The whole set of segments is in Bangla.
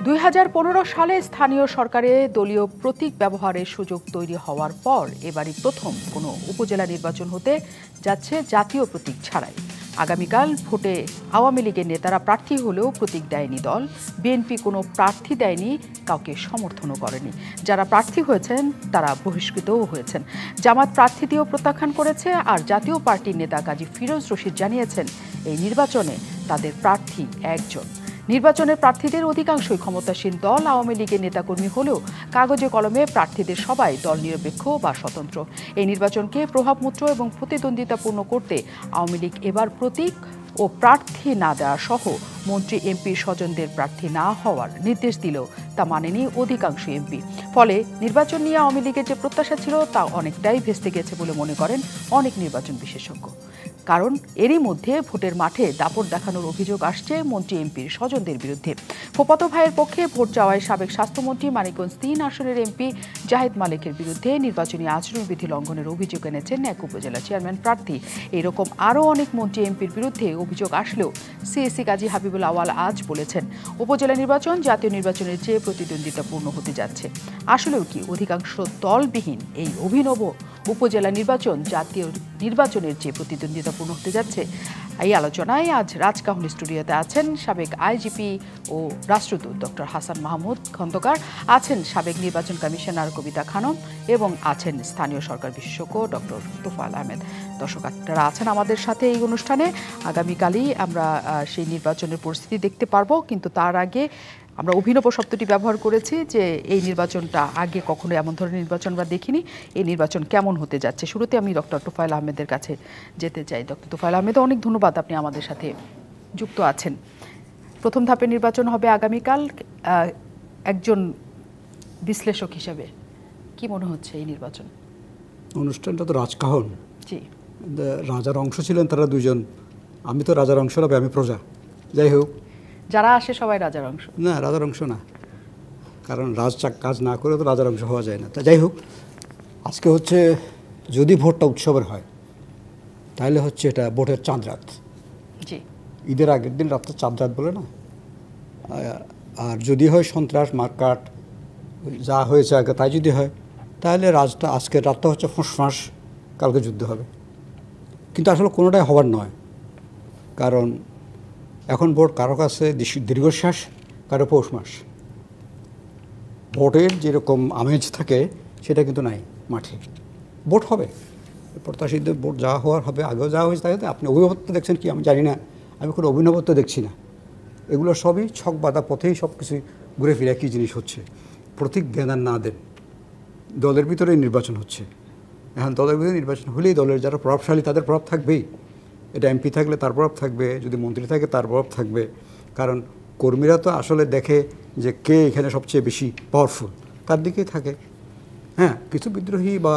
2015 সালে স্থানীয় সরকারে দলীয় প্রতীক ব্যবহারের সুযোগ তৈরি হওয়ার পর এবারই প্রথম কোনো উপজেলা নির্বাচন হতে যাচ্ছে জাতীয় প্রতীক ছাড়াই। আগামীকাল ভোটে আওয়ামী লীগের নেতারা প্রার্থী হলেও প্রতীক দেয়নি দল, বিএনপি কোনো প্রার্থী দেয়নি, কাউকে সমর্থনও করেনি। যারা প্রার্থী হয়েছেন তারা বহিষ্কৃতও হয়েছেন। জামাত প্রার্থী দিয়েও প্রত্যাখ্যান করেছে। আর জাতীয় পার্টির নেতা কাজী ফিরোজ রশিদ জানিয়েছেন এই নির্বাচনে তাদের প্রার্থী একজন। নির্বাচনের প্রার্থীদের অধিকাংশই ক্ষমতাসীন দল আওয়ামী লীগের নেতাকর্মী হলেও কাগজে কলমে প্রার্থীদের সবাই দল নিরপেক্ষ বা স্বতন্ত্র। এই নির্বাচনকে প্রভাবমূর্ত এবং প্রতিদ্বন্দ্বিতাপূর্ণ করতে আওয়ামী লীগ এবার প্রতীক ও প্রার্থী না দেওয়া সহ মন্ত্রী এমপির স্বজনদের প্রার্থী না হওয়ার নির্দেশ দিলেও তা মানেনি অধিকাংশ এমপি। ফলে নির্বাচন নিয়ে আওয়ামী লীগের যে প্রত্যাশা ছিল তা অনেকটাই ভেস্তে গেছে বলে মনে করেন অনেক নির্বাচন বিশেষজ্ঞ। কারণ এরই মধ্যে ভোটের মাঠে দাপট দেখানোর অভিযোগ আসছে মন্ত্রী এমপির স্বজনদের বিরুদ্ধে। ফুফাতো ভাইয়ের পক্ষে ভোট চাওয়ায় সাবেক স্বাস্থ্যমন্ত্রী মানিকগঞ্জ ৩ আসনের এমপি জাহিদ মালিকের বিরুদ্ধে নির্বাচনী আচরণবিধি লঙ্ঘনের অভিযোগ এনেছেন এক উপজেলা চেয়ারম্যান প্রার্থী। এরকম আরও অনেক মন্ত্রী এমপির বিরুদ্ধে অভিযোগ আসলেও সিএসি কাজী হাবিবুল আওয়াল আজ বলেছেন উপজেলা নির্বাচন জাতীয় নির্বাচনের চেয়ে প্রতিদ্বন্দ্বিতাপূর্ণ হতে যাচ্ছে। আসলেও কি অধিকাংশ দলবিহীন এই অভিনব উপজেলা নির্বাচন জাতীয় নির্বাচনের চেয়ে প্রতিদ্বন্দ্বিতাপূর্ণ হতে যাচ্ছে? এই আলোচনায় আজ রাজকাহন স্টুডিওতে আছেন সাবেক আইজিপি ও রাষ্ট্রদূত ডক্টর হাসান মাহমুদ খন্দকার, আছেন সাবেক নির্বাচন কমিশনার কবিতা খানম এবং আছেন স্থানীয় সরকার বিশেষজ্ঞ ডক্টর তোফায়েল আহমেদ। দর্শক আপনারা আছেন আমাদের সাথে এই অনুষ্ঠানে। আগামীকালই আমরা সেই নির্বাচনের পরিস্থিতি দেখতে পারবো, কিন্তু তার আগে আমরা অভিনব শব্দটি ব্যবহার করেছি যে এই নির্বাচনটা আগে কখনো এমন ধরনের নির্বাচন আমরা দেখিনি। এই নির্বাচন কেমন হতে যাচ্ছে? শুরুতে আমি ডক্টর তোফায়েল আহমেদের কাছে যেতে চাই। ডক্টর তোফায়েল আহমেদ, অনেক ধন্যবাদ আপনি আমাদের সাথে যুক্ত আছেন। প্রথম ধাপের নির্বাচন হবে আগামীকাল। একজন বিশ্লেষক হিসেবে কি মনে হচ্ছে এই নির্বাচন? অনুষ্ঠানটা তো রাজকাহন, জি, রাজার অংশ ছিলেন তারা দুজন। আমি তো রাজার অংশ না, আমি প্রজা। যাই হোক, যারা আসে সবাই রাজার অংশ না, রাজার অংশ না, কারণ কাজ না করে তো রাজার অংশ হওয়া যায় না। তা যাই হোক, আজকে হচ্ছে যদি ভোটটা উৎসবের হয় তাহলে হচ্ছে এটা ভোটের চাঁদ রাত। জি, ঈদের আগের দিন রাতটা চাঁদ রাত বলে না। আর যদি হয় সন্ত্রাস মারকাট যা হয়েছে আগে তাই যদি হয় তাহলে আজকের রাতটা হচ্ছে ফুঁসফাঁস, কালকে যুদ্ধ হবে। কিন্তু আসলে কোনোটাই হবার নয়, কারণ এখন ভোট কারো কাছে দীর্ঘশ্বাস, কারো পৌষ মাস। ভোটের যেরকম আমেজ থাকে সেটা কিন্তু নাই মাঠে। ভোট হবে, প্রত্যাশিত ভোট যা হওয়ার হবে, আগেও যা হয়েছে তাই। আপনি অভিনবত্ব দেখছেন কি আমি জানি না, আমি কোনো অভিনবত্ব দেখছি না। এগুলো সবই ছক বাঁধা পথেই সব কিছুই ঘুরে ফিরে একই জিনিস হচ্ছে। প্রতীক দেন আর না দেন, দলের ভিতরেই নির্বাচন হচ্ছে। এখন দলের ভিতরে নির্বাচন হলেই দলের যারা প্রভাবশালী তাদের প্রভাব থাকবেই। এটা এমপি থাকলে তার প্রভাব থাকবে, যদি মন্ত্রী থাকে তার প্রভাব থাকবে। কারণ কর্মীরা তো আসলে দেখে যে কে এখানে সবচেয়ে বেশি পাওয়ারফুল, তার দিকেই থাকে। হ্যাঁ, কিছু বিদ্রোহী বা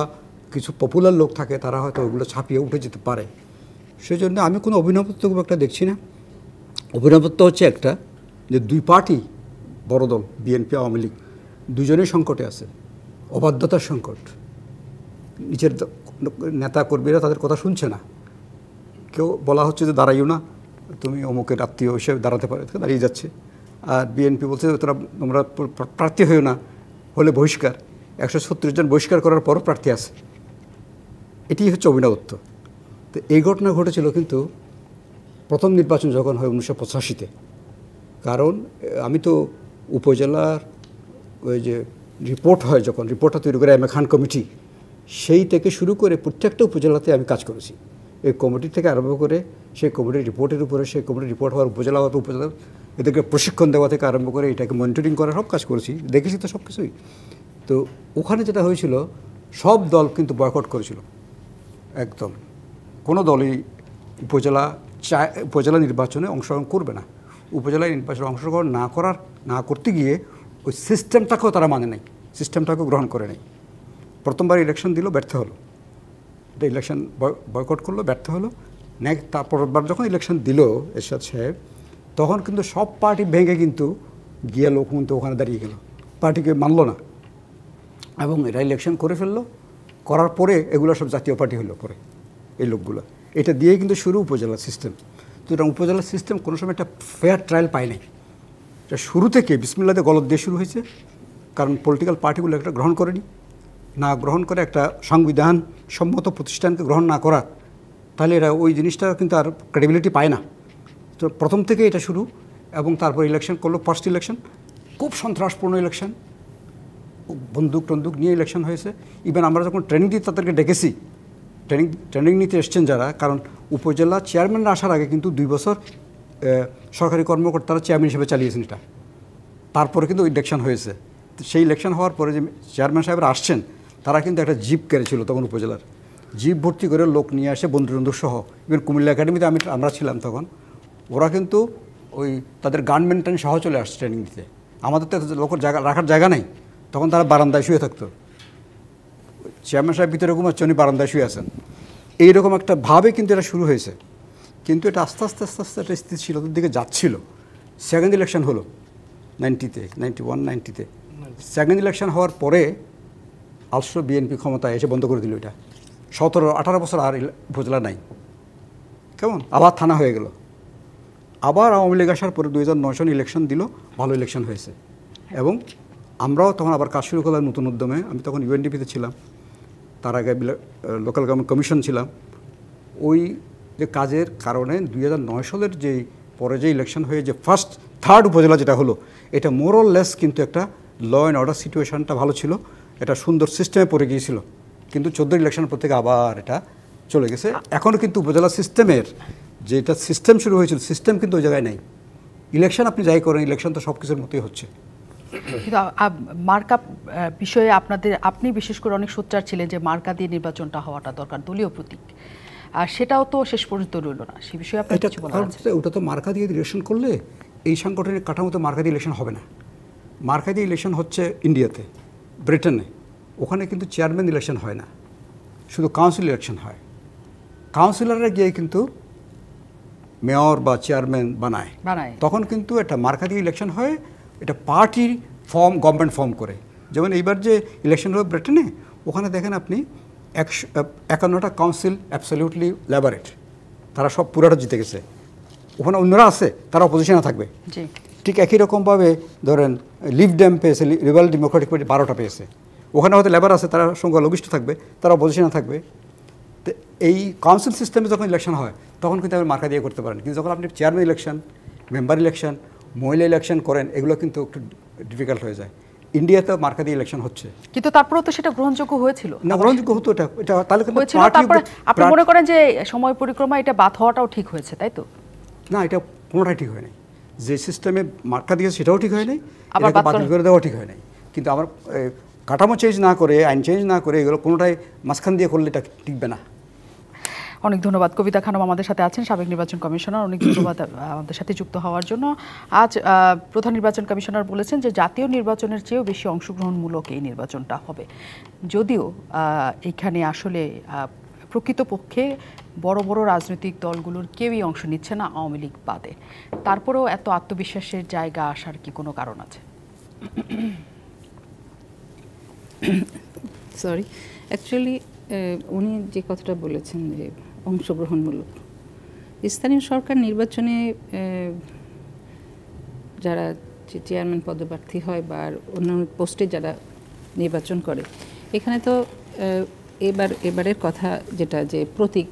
কিছু পপুলার লোক থাকে, তারা হয়তো ওগুলো ছাপিয়ে উঠে যেতে পারে। সেই জন্য আমি কোনো অভিনবত্ব খুব একটা দেখছি না। অভিনবত্ব হচ্ছে একটা যে দুই পার্টি, বড় দল বিএনপি আওয়ামী লীগ, দুজনেই সংকটে আছে, অবাধ্যতার সংকট। নিচের নেতা কর্মীরা তাদের কথা শুনছে না। কেউ বলা হচ্ছে যে দাঁড়াইও না, তুমি অমুকের আত্মীয় হিসেবে দাঁড়াতে পারে, দাঁড়িয়ে যাচ্ছে। আর বিএনপি বলছে তোমরা প্রার্থী হয়েও না, হলে বহিষ্কার। 136 জন বহিষ্কার করার পরও প্রার্থী আছে। এটি হচ্ছে অভিনবত্ব। তো এই ঘটনা ঘটেছিল কিন্তু প্রথম নির্বাচন যখন হয় 1985-তে। কারণ আমি তো উপজেলার ওই যে রিপোর্ট হয়, যখন রিপোর্টটা তৈরি করে খান কমিটি, সেই থেকে শুরু করে প্রত্যেকটা উপজেলাতে আমি কাজ করেছি। এই কমিটি থেকে আরম্ভ করে সেই কমিটির রিপোর্টের উপরে, সেই কমিটির রিপোর্ট হওয়ার উপজেলা এদেরকে প্রশিক্ষণ দেওয়া থেকে আরম্ভ করে এটাকে মনিটরিং করার সব কাজ করেছি, দেখেছি তো সব কিছুই। তো ওখানে যেটা হয়েছিল, সব দল কিন্তু বয়কট করেছিল একদম। কোনো দলই উপজেলা নির্বাচনে অংশগ্রহণ করবে না। উপজেলায় নির্বাচনে অংশগ্রহণ না করতে গিয়ে ওই সিস্টেমটাকেও তারা মানে নাই, সিস্টেমটাকেও গ্রহণ করে নেই। প্রথমবার ইলেকশন দিল, ব্যর্থ হলো। এটা ইলেকশন বয়কট করলো, ব্যর্থ হলো। তারপরবার যখন ইলেকশন দিল এরশাদ সাহেব, তখন কিন্তু সব পার্টি ভেঙে কিন্তু গিয়ে লোক কিন্তু ওখানে দাঁড়িয়ে গেল, পার্টিকে মানলো না। এবং এরা ইলেকশন করে ফেললো, করার পরে এগুলো সব জাতীয় পার্টি হলো পরে এই লোকগুলো। এটা দিয়েই কিন্তু শুরু উপজেলা সিস্টেম। তো এটা উপজেলা সিস্টেম কোনো সময় একটা ফেয়ার ট্রায়াল পায় নাই। এটা শুরু থেকে বিসমিল্লাতে গলত দিয়ে শুরু হয়েছে, কারণ পলিটিক্যাল পার্টিগুলো একটা গ্রহণ করেনি, না গ্রহণ করে একটা সংবিধান সম্মত প্রতিষ্ঠানকে গ্রহণ না করা, তাহলে এরা ওই জিনিসটা কিন্তু আর ক্রেডিবিলিটি পায় না। তো প্রথম থেকে এটা শুরু, এবং তারপর ইলেকশন করলো, ফার্স্ট ইলেকশন খুব সন্ত্রাসপূর্ণ ইলেকশন, বন্দুক টন্দুক নিয়ে ইলেকশন হয়েছে। ইভেন আমরা যখন ট্রেনিং দিতে তাদেরকে ডেকেছি, ট্রেনিং নিতে এসছেন যারা, কারণ উপজেলা চেয়ারম্যানরা আসার আগে কিন্তু 2 বছর সরকারি কর্মকর্তারা চেয়ারম্যান হিসেবে চালিয়েছেন এটা, তারপরে কিন্তু ইলেকশন হয়েছে। তো সেই ইলেকশন হওয়ার পরে যে চেয়ারম্যান সাহেবরা আসছেন, তারা কিন্তু একটা জিপ কেড়েছিল তখন উপজেলার, জিপ ভর্তি করে লোক নিয়ে আসে বন্ধু সহ। ইভেন কুমিল্লা একাডেমিতে আমরা ছিলাম তখন, ওরা কিন্তু ওই তাদের গান মেনটেন সহ চলে আসছে ট্রেনিং দিতে। আমাদের তো লোকের জায়গা রাখার জায়গা নেই, তখন তারা বারান্দায় শুয়ে থাকতো, চেয়ারম্যান সাহেব ভিতরে ঘুমাচ্ছে, উনি বারান্দায় শুয়ে আছেন। এইরকম একটা ভাবে কিন্তু এটা শুরু হয়েছে, কিন্তু এটা আস্তে আস্তে একটা স্থিতিশীলতার দিকে যাচ্ছিল। সেকেন্ড ইলেকশন হলো 90-তে সেকেন্ড ইলেকশন হওয়ার পরে আলসো বিএনপি ক্ষমতায় এসে বন্ধ করে দিল এটা। 17-18 বছর আর উপজেলা নাই, কেমন আবার থানা হয়ে গেল। আবার আওয়ামী লীগ আসার পরে 2009 সন ইলেকশন দিল, ভালো ইলেকশন হয়েছে, এবং আমরাও তখন আবার কাজ শুরু করলাম নতুন উদ্যমে। আমি তখন ইউএনডিপিতে ছিলাম, তার আগে লোকাল গভর্নমেন্ট কমিশন ছিলাম। ওই যে কাজের কারণে 2009 সালের যেই পরে যে ইলেকশন হয়ে যে থার্ড উপজেলা যেটা হলো, এটা মোরলেস কিন্তু একটা ল অ্যান্ড অর্ডার সিচুয়েশনটা ভালো ছিল, এটা সুন্দর সিস্টেমে পড়ে গিয়েছিল। কিন্তু 14 ইলেকশনের পর থেকে আবার এটা চলে গেছে। এখনও কিন্তু উপজেলা সিস্টেমের যেটা সিস্টেম শুরু হয়েছিল, সিস্টেম কিন্তু ওই জায়গায় নেই। ইলেকশন আপনি যাই করেন, ইলেকশন তো সব কিছুর মতোই হচ্ছে। কিন্তু মার্কা বিষয়ে আপনি বিশেষ করে অনেক সোচ্চার ছিলেন যে মার্কা দিয়ে নির্বাচনটা হওয়াটা দরকার, দলীয় প্রতীক, আর সেটাও তো শেষ পর্যন্ত রইল না। সে বিষয়ে আপনার কিছু বলার আছে? ওটা তো মার্কা দিয়ে ইলেকশন করলে এই সাংগঠনিক কাঠামোতে মার্কা দিয়ে ইলেকশন হবে না। মার্কা দিয়ে ইলেকশন হচ্ছে ইন্ডিয়াতে, ব্রিটেনে, ওখানে কিন্তু চেয়ারম্যান ইলেকশন হয় না, শুধু কাউন্সিল ইলেকশন হয়। কাউন্সিলররা গিয়ে কিন্তু মেয়র বা চেয়ারম্যান বানায়, তখন কিন্তু একটা মার্কা দিয়ে ইলেকশন হয়, এটা পার্টির গভর্নমেন্ট ফর্ম করে। যেমন এইবার যে ইলেকশন হলো ব্রিটেনে, ওখানে দেখেন আপনি 51টা কাউন্সিল অ্যাবসলিউটলি লেবারেট, তারা সব পুরাটা জিতে গেছে। ওখানে অন্যরা আছে, তারা অপোজিশনে থাকবে। ঠিক একই রকমভাবে ধরেন লিভ ডেম পেয়েছে, লিবারেল ডেমোক্রেটিক পার্টি 12টা পেয়েছে, ওখানে হয়তো লেবার আছে, তারা সংখ্যালঘিষ্ঠ থাকবে, তারা অপোজিশনে থাকবে। তো এই কাউন্সিল সিস্টেমে যখন ইলেকশন হয়, তখন কিন্তু আপনি মার্কা দিয়ে করতে পারেন। কিন্তু যখন আপনি চেয়ারম্যান ইলেকশন, মেম্বার ইলেকশন, মহিলা ইলেকশন করেন, এগুলো কিন্তু একটু ডিফিকাল্ট হয়ে যায়। ইন্ডিয়াতে মার্কা দিয়ে ইলেকশন হচ্ছে, কিন্তু তারপরেও তো সেটা গ্রহণযোগ্য হয়েছিল না? গ্রহণযোগ্য হতো এটা, তাহলে কিন্তু আপনি মনে করেন যে সময় পরিক্রমা এটা বাদ হওয়াটাও ঠিক হয়েছে, তাই তো? না, এটা কোনোটাই ঠিক হয় নাই। যে সিস্টেমে মার্কা দিয়েছে সেটাও ঠিক হয় নাই, আবার বাতিল করে দেওয়াও ঠিক হয় নাই। কিন্তু আমার কাঠামো চেঞ্জ না করে, আইন চেঞ্জ না করে, এগুলো কোনোটাই মাঝখান দিয়ে করলে এটা টিকবে না। অনেক ধন্যবাদ। কবিতা খানম আমাদের সাথে আছেন, সাবেক নির্বাচন কমিশনার। অনেক ধন্যবাদ আমাদের সাথে যুক্ত হওয়ার জন্য। আজ প্রধান নির্বাচন কমিশনার বলেছেন যে জাতীয় নির্বাচনের চেয়েও বেশি অংশগ্রহণমূলক এই নির্বাচনটা হবে, যদিও এখানে আসলে প্রকৃতপক্ষে বড় বড় রাজনৈতিক দলগুলোর কেউই অংশ নিচ্ছে না, আওয়ামী লীগ বাদে। তারপরেও এত আত্মবিশ্বাসের জায়গা আসার কি কোনো কারণ আছে? সরি, অ্যাকচুয়ালি উনি যে কথাটা বলেছেন যে অংশগ্রহণমূলক, স্থানীয় সরকার নির্বাচনে যারা চেয়ারম্যান পদপ্রার্থী হয় বা অন্যান্য পোস্টে যারা নির্বাচন করে, এখানে তো এবারের কথা যেটা যে প্রতীক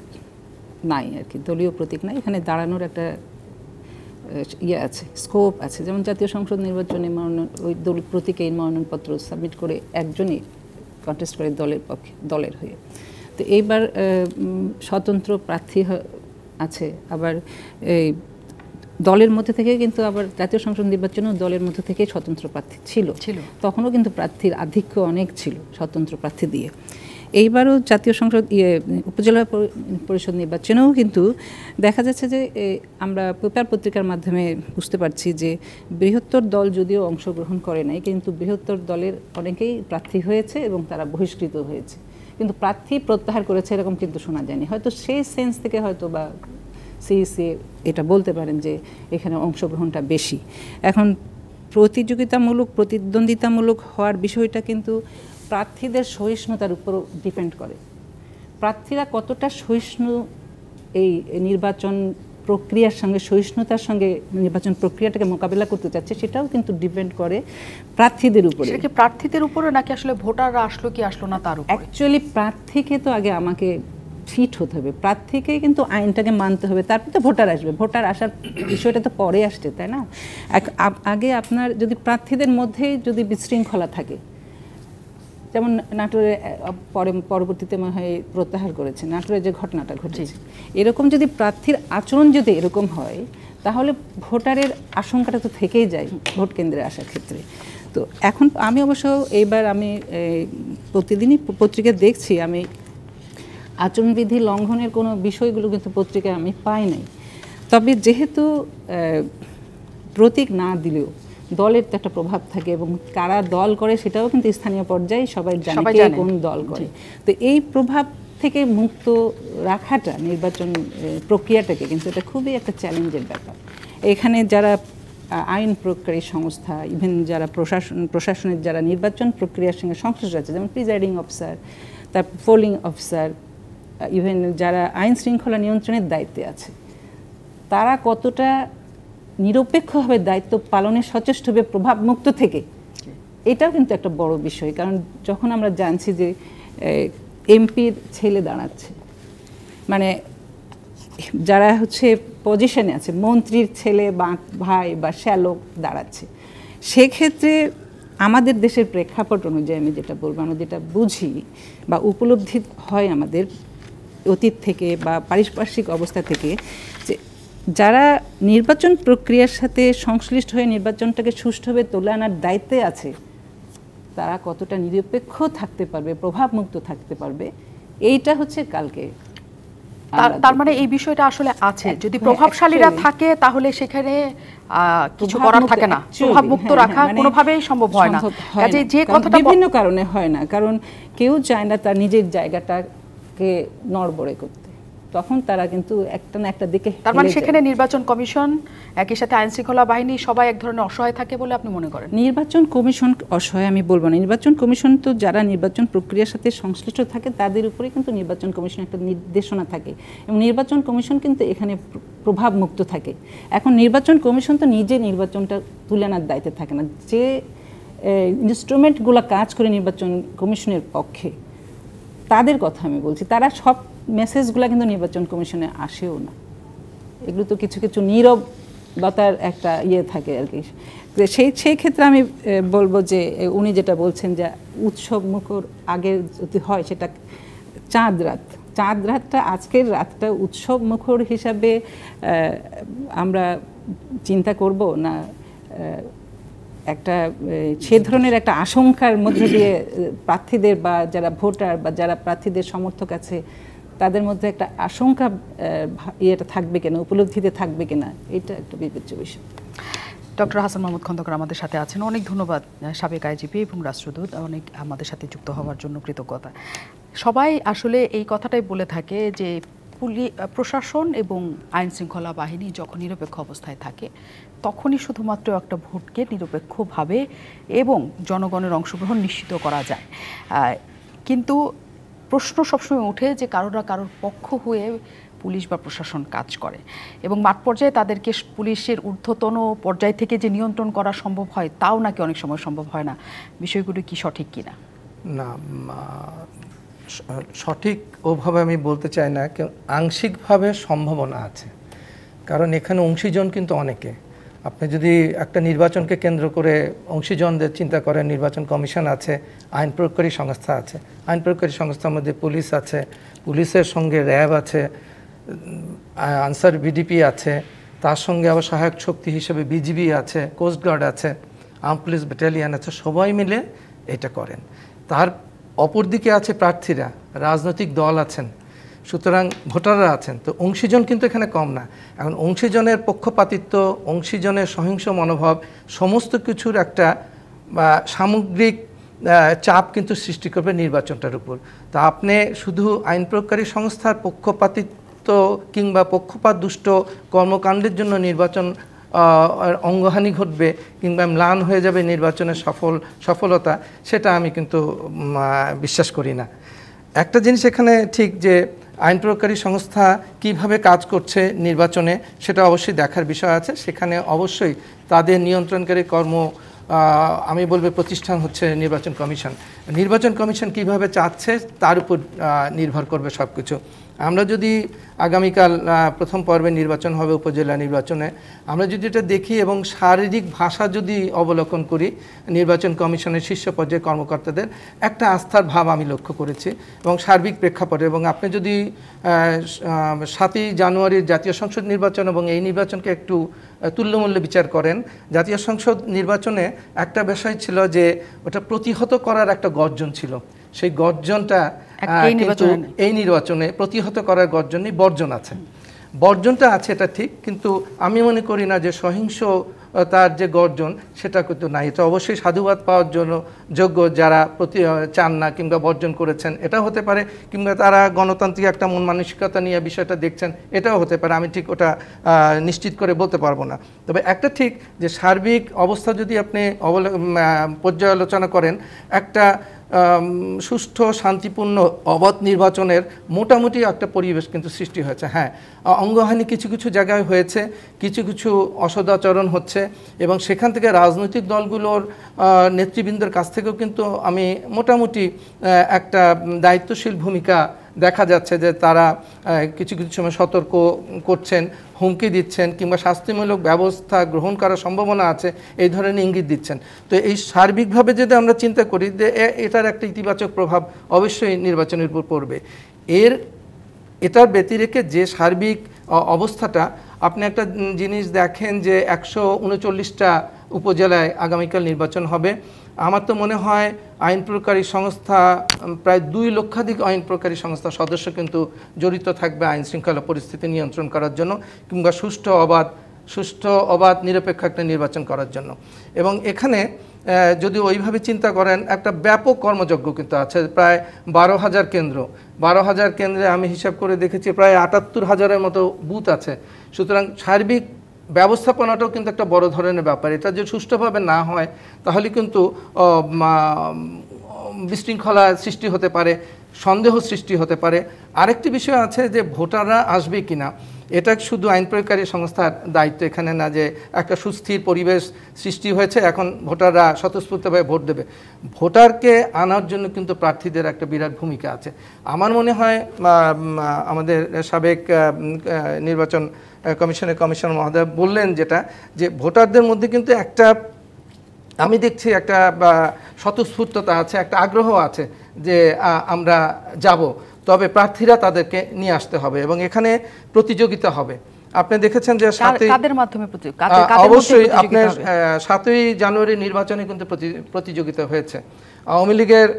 নাই আর কি, দলীয় প্রতীক নাই, এখানে দাঁড়ানোর একটা ইয়ে আছে, স্কোপ আছে। যেমন জাতীয় সংসদ নির্বাচনে ওই দল প্রতীকে মনোনয়নপত্র সাবমিট করে একজনই কন্টেস্ট করে দলের হয়ে। তো এইবার স্বতন্ত্র প্রার্থী আছে, আবার এই দলের মধ্যে থেকে কিন্তু আবার জাতীয় সংসদ নির্বাচনেও দলের মধ্যে থেকে স্বতন্ত্র প্রার্থী ছিল, তখনও কিন্তু প্রার্থীর আধিক্য অনেক ছিল স্বতন্ত্র প্রার্থী দিয়ে। এইবারও জাতীয় সংসদ উপজেলা পরিষদ নির্বাচনেও কিন্তু দেখা যাচ্ছে যে আমরা পেপার পত্রিকার মাধ্যমে বুঝতে পারছি যে বৃহত্তর দল যদিও অংশগ্রহণ করে নাই, কিন্তু বৃহত্তর দলের অনেকেই প্রার্থী হয়েছে এবং তারা বহিষ্কৃত হয়েছে, কিন্তু প্রার্থী প্রত্যাহার করেছে এরকম কিন্তু শোনা যায়নি। হয়তো সেই সেন্স থেকে হয়তো বা সিইসি এটা বলতে পারেন যে এখানে অংশগ্রহণটা বেশি। এখন প্রতিদ্বন্দ্বিতামূলক হওয়ার বিষয়টা কিন্তু প্রার্থীদের সহিষ্ণুতার উপরও ডিপেন্ড করে। প্রার্থীরা কতটা সহিষ্ণু এই নির্বাচন প্রক্রিয়ার সঙ্গে সহিষ্ণুতার সঙ্গে নির্বাচন প্রক্রিয়াটাকে মোকাবিলা করতে চাচ্ছে, সেটাও কিন্তু ডিপেন্ড করে প্রার্থীদের উপরে। সেটা কি প্রার্থীদের উপরে নাকি আসলে ভোটাররা আসলো কি আসলো না তার উপরে? অ্যাকচুয়ালি প্রার্থীকে তো আগে আমাকে ফিট হতে হবে, প্রার্থীকে কিন্তু আইনটাকে মানতে হবে, তারপর তো ভোটার আসবে। ভোটার আসার বিষয়টা তো পরে আসছে, তাই না? আগে আপনার যদি প্রার্থীদের মধ্যেই যদি বিশৃঙ্খলা থাকে, যেমন নাটোরে পরবর্তীতে মনে হয় প্রত্যাহার করেছে, নাটোরে যে ঘটনাটা ঘটেছে, এরকম যদি প্রার্থীর আচরণ যদি এরকম হয় তাহলে ভোটারের আশঙ্কাটা তো থেকেই যায় ভোট কেন্দ্রে আসার ক্ষেত্রে। তো এখন আমি অবশ্য এইবার আমি প্রতিদিনই পত্রিকা দেখছি, আমি আচরণবিধি লঙ্ঘনের কোনো বিষয়গুলো কিন্তু পত্রিকায় আমি পাই নাই। তবে যেহেতু প্রতীক না দিলেও দলের তো একটা প্রভাব থাকে, এবং কারা দল করে সেটাও কিন্তু স্থানীয় পর্যায়ে সবাই জানে কে কোন দল করে। তো এই প্রভাব থেকে মুক্ত রাখাটা নির্বাচন প্রক্রিয়াটাকে কিন্তু এটা খুবই একটা চ্যালেঞ্জের ব্যাপার। এখানে যারা আইন প্রয়োগকারী সংস্থা, ইভেন যারা প্রশাসনের যারা নির্বাচন প্রক্রিয়ার সঙ্গে সংশ্লিষ্ট আছে, যেমন প্রিজাইডিং অফিসার, তার পোলিং অফিসার, ইভেন যারা আইন শৃঙ্খলা নিয়ন্ত্রণের দায়িত্বে আছে, তারা কতটা নিরপেক্ষভাবে দায়িত্ব পালনে সচেষ্ট হবে প্রভাব মুক্ত থেকে, এটাও কিন্তু একটা বড় বিষয়। কারণ যখন আমরা জানছি যে এমপির ছেলে দাঁড়াচ্ছে, মানে যারা হচ্ছে পজিশনে আছে, মন্ত্রীর ছেলে বা ভাই বা শ্যালক দাঁড়াচ্ছে, সেক্ষেত্রে আমাদের দেশের প্রেক্ষাপট অনুযায়ী আমি যেটা বলবো, আমরা যেটা বুঝি বা উপলব্ধি হয় আমাদের অতীত থেকে বা পারিপার্শ্বিক অবস্থা থেকে, যে যারা নির্বাচন প্রক্রিয়ার সাথে সংশ্লিষ্ট হয়ে নির্বাচনটাকে সুষ্ঠুভাবে তুলে আনার দায়িত্বে আছে, তারা কতটা নিরপেক্ষ থাকতে পারবে, প্রভাবমুক্ত থাকতে পারবে, এইটা হচ্ছে কালকে। তার মানে এই বিষয়টা আসলে আছে, যদি প্রভাবশালীরা থাকে তাহলে সেখানে কিছু করার থাকে না, প্রভাবমুক্ত রাখা কোনোভাবেই সম্ভব হয় না। যে কথাটা বিভিন্ন কারণে হয় না, কারণ কেউ চায় না তার নিজের জায়গাটাকে নড়বড়ে করতে, তখন তারা কিন্তু একটা না একটা দিকে। তার মানে সেখানে নির্বাচন কমিশন একই সাথে আইন শৃঙ্খলা বাহিনী সবাই এক ধরনের অসহায় থাকে বলে আপনি মনে করেন? নির্বাচন কমিশন অসহায় আমি বলবো না। নির্বাচন কমিশন তো যারা নির্বাচন প্রক্রিয়ার সাথে সংশ্লিষ্ট থাকে তাদের উপরে কিন্তু নির্বাচন কমিশন একটা নির্দেশনা থাকে, এবং নির্বাচন কমিশন কিন্তু এখানে প্রভাব মুক্ত থাকে। এখন নির্বাচন কমিশন তো নিজে নির্বাচনটা তুলে আনার দায়িত্বে থাকে না, যে ইনস্ট্রুমেন্টগুলো কাজ করে নির্বাচন কমিশনের পক্ষে তাদের কথা আমি বলছি। তারা সব মেসেজগুলো কিন্তু নির্বাচন কমিশনে আসেও না, এগুলো তো কিছু কিছু নীরবতার একটা ইয়ে থাকে আর কি। সেই ক্ষেত্রে আমি বলবো যে উনি যেটা বলছেন যে উৎসব মুখর আগে যদি হয়, সেটা চাঁদ রাতটা আজকের রাতটা উৎসব মুখর হিসাবে আমরা চিন্তা করব না একটা সে ধরনের একটা আশঙ্কার মধ্যে দিয়ে প্রার্থীদের বা যারা ভোটার বা যারা প্রার্থীদের সমর্থক আছে তাদের মধ্যে একটা আশঙ্কা ইয়েটা থাকবে কিনা, উপলব্ধিতে থাকবে কিনা, এটা একটা বিবেচ্য বিষয়। ডক্টর হাসান মাহমুদ খন্দকার আমাদের সাথে আছেন, অনেক ধন্যবাদ। সাবেক আইজিপি এবং রাষ্ট্রদূত, অনেক আমাদের সাথে যুক্ত হওয়ার জন্য কৃতজ্ঞতা। সবাই আসলে এই কথাটাই বলে থাকে যে প্রশাসন এবং আইন শৃঙ্খলা বাহিনী যখন নিরপেক্ষ অবস্থায় থাকে তখনই শুধুমাত্র একটা ভোটকে নিরপেক্ষভাবে এবং জনগণের অংশগ্রহণ নিশ্চিত করা যায়। কিন্তু প্রশ্ন সবসময় ওঠে যে কারোর পক্ষ হয়ে পুলিশ বা প্রশাসন কাজ করে, এবং মাঠ পর্যায়ে তাদেরকে পুলিশের ঊর্ধ্বতন পর্যায় থেকে যে নিয়ন্ত্রণ করা সম্ভব হয় তাও নাকি অনেক সময় সম্ভব হয় না। বিষয়গুলো কি সঠিক কিনা? না, সঠিক ওভাবে আমি বলতে চাই না, আংশিকভাবে সম্ভাবনা আছে। কারণ এখানে অংশীজন কিন্তু অনেকে। আপনি যদি একটা নির্বাচনকে কেন্দ্র করে অংশীজনদের চিন্তা করেন, নির্বাচন কমিশন আছে, আইন প্রয়োগকারী সংস্থা আছে, আইন প্রয়োগকারী সংস্থার মধ্যে পুলিশ আছে, পুলিশের সঙ্গে র্যাব আছে, আনসার বিডিপি আছে, তার সঙ্গে আবার সহায়ক শক্তি হিসেবে বিজিবি আছে, কোস্টগার্ড আছে, আর্ম পুলিশ ব্যাটালিয়ান আছে, সবাই মিলে এটা করেন। তার অপরদিকে আছে প্রার্থীরা, রাজনৈতিক দল আছেন, সুতরাং ভোটাররা আছেন। তো অংশীজন কিন্তু এখানে কম না। এখন অংশীজনের পক্ষপাতিত্ব, অংশীজনের সহিংস মনোভাব, সমস্ত কিছুর একটা সামগ্রিক চাপ কিন্তু সৃষ্টি করবে নির্বাচনটার উপর। তা আপনি শুধু আইন প্রয়োগকারী সংস্থার পক্ষপাতিত্ব কিংবা পক্ষপাত দুষ্ট কর্মকাণ্ডের জন্য নির্বাচন অঙ্গহানি ঘটবে কিংবা ম্লান হয়ে যাবে নির্বাচনের সফলতা, সেটা আমি কিন্তু বিশ্বাস করি না। একটা জিনিস এখানে ঠিক যে আইন প্রয়োগকারী সংস্থা কিভাবে কাজ করছে নির্বাচনে সেটা অবশ্যই দেখার বিষয় আছে। সেখানে অবশ্যই তাদের নিয়ন্ত্রণকারী আমি বলবো প্রতিষ্ঠান হচ্ছে নির্বাচন কমিশন। নির্বাচন কমিশন কিভাবে চাচ্ছে তার উপর নির্ভর করবে সব কিছু। আমরা যদি আগামীকাল প্রথম পর্বে নির্বাচন হবে উপজেলা নির্বাচনে, আমরা যদি এটা দেখি এবং শারীরিক ভাষা যদি অবলোকন করি নির্বাচন কমিশনের শীর্ষ পর্যায়ের কর্মকর্তাদের একটা আস্থার ভাব আমি লক্ষ্য করেছি এবং সার্বিক প্রেক্ষাপটে। এবং আপনি যদি 7ই জানুয়ারির জাতীয় সংসদ নির্বাচন এবং এই নির্বাচনকে একটু তুল্যমূল্যে বিচার করেন, জাতীয় সংসদ নির্বাচনে একটা বিষয় ছিল যে ওটা প্রতিহত করার একটা গর্জন ছিল। সেই গর্জনটা কিন্তু এই নির্বাচনে প্রতিহত করার গর্জনই বর্জন আছে। বর্জনটা আছে এটা ঠিক, কিন্তু আমি মনে করি না যে সহিংস তার যে গর্জন সেটা কিন্তু নাই। এটা অবশ্যই সাধুবাদ পাওয়ার জন্য যোগ্য যারা চান না কিংবা বর্জন করেছেন, এটাও হতে পারে, কিংবা তারা গণতান্ত্রিক একটা মন মানসিকতা নিয়ে বিষয়টা দেখছেন, এটাও হতে পারে। আমি ঠিক ওটা নিশ্চিত করে বলতে পারবো না। তবে একটা ঠিক যে সার্বিক অবস্থা যদি আপনি পর্যালোচনা করেন, একটা সুষ্ঠু শান্তিপূর্ণ অবাধ নির্বাচনের মোটামুটি একটা পরিবেশ কিন্তু সৃষ্টি হয়েছে। হ্যাঁ, অঙ্গহানি কিছু কিছু জায়গায় হয়েছে, কিছু কিছু অসদাচরণ হচ্ছে এবং সেখান থেকে রাজনৈতিক দলগুলোর নেতৃবৃন্দের কাছ থেকেও কিন্তু আমি মোটামুটি একটা দায়িত্বশীল ভূমিকা দেখা যাচ্ছে যে তারা কিছু কিছু সময় সতর্ক করছেন, হুমকি দিচ্ছেন কিংবা শাস্তিমূলক ব্যবস্থা গ্রহণ করার সম্ভাবনা আছে এই ধরনের ইঙ্গিত দিচ্ছেন। তো এই সার্বিকভাবে যদি আমরা চিন্তা করি যে এটার একটা ইতিবাচক প্রভাব অবশ্যই নির্বাচনের উপর পড়বে। এটার ব্যতিরেকে যে সার্বিক অবস্থাটা, আপনি একটা জিনিস দেখেন যে 139টা উপজেলায় আগামীকাল নির্বাচন হবে। আমার তো মনে হয় আইন প্রয়োগকারী সংস্থা প্রায় 2 লক্ষাধিক আইন প্রয়োগকারী সংস্থার সদস্য কিন্তু জড়িত থাকবে আইন শৃঙ্খলা পরিস্থিতি নিয়ন্ত্রণ করার জন্য কিংবা সুষ্ঠু অবাধ নিরপেক্ষ একটা নির্বাচন করার জন্য। এবং এখানে যদি ওইভাবে চিন্তা করেন একটা ব্যাপক কর্মযজ্ঞ কিন্তু আছে, প্রায় 12,000 কেন্দ্র। 12,000 কেন্দ্রে আমি হিসাব করে দেখেছি প্রায় 78,000-এর মতো বুথ আছে। সুতরাং সার্বিক ব্যবস্থাপনাটাও কিন্তু একটা বড় ধরনের ব্যাপার। এটা যদি সুষ্ঠুভাবে না হয় তাহলে কিন্তু বিশৃঙ্খলা সৃষ্টি হতে পারে, সন্দেহ সৃষ্টি হতে পারে। আরেকটি বিষয় আছে যে ভোটাররা আসবে কিনা, এটা শুধু আইন প্রয়োগকারী সংস্থার দায়িত্ব এখানে না যে একটা সুস্থির পরিবেশ সৃষ্টি হয়েছে এখন ভোটাররা স্বতঃস্ফূর্তভাবে ভোট দেবে। ভোটারকে আনার জন্য কিন্তু প্রার্থীদের একটা বিরাট ভূমিকা আছে। আমার মনে হয় আমাদের সাবেক নির্বাচন কমিশনের কমিশনার মহোদয় বললেন যেটা, যে ভোটারদের মধ্যে কিন্তু একটা আমি দেখছি একটা স্বতঃস্ফূর্ততা আছে, একটা আগ্রহ আছে যে আমরা যাব, তবে প্রার্থীরা তাদেরকে নিয়ে আসতে হবে এবং এখানে প্রতিযোগিতা হবে। আপনি দেখেছেন যে অবশ্যই আপনার 7ই জানুয়ারি নির্বাচনে কিন্তু প্রতিযোগিতা হয়েছে। আওয়ামী লীগের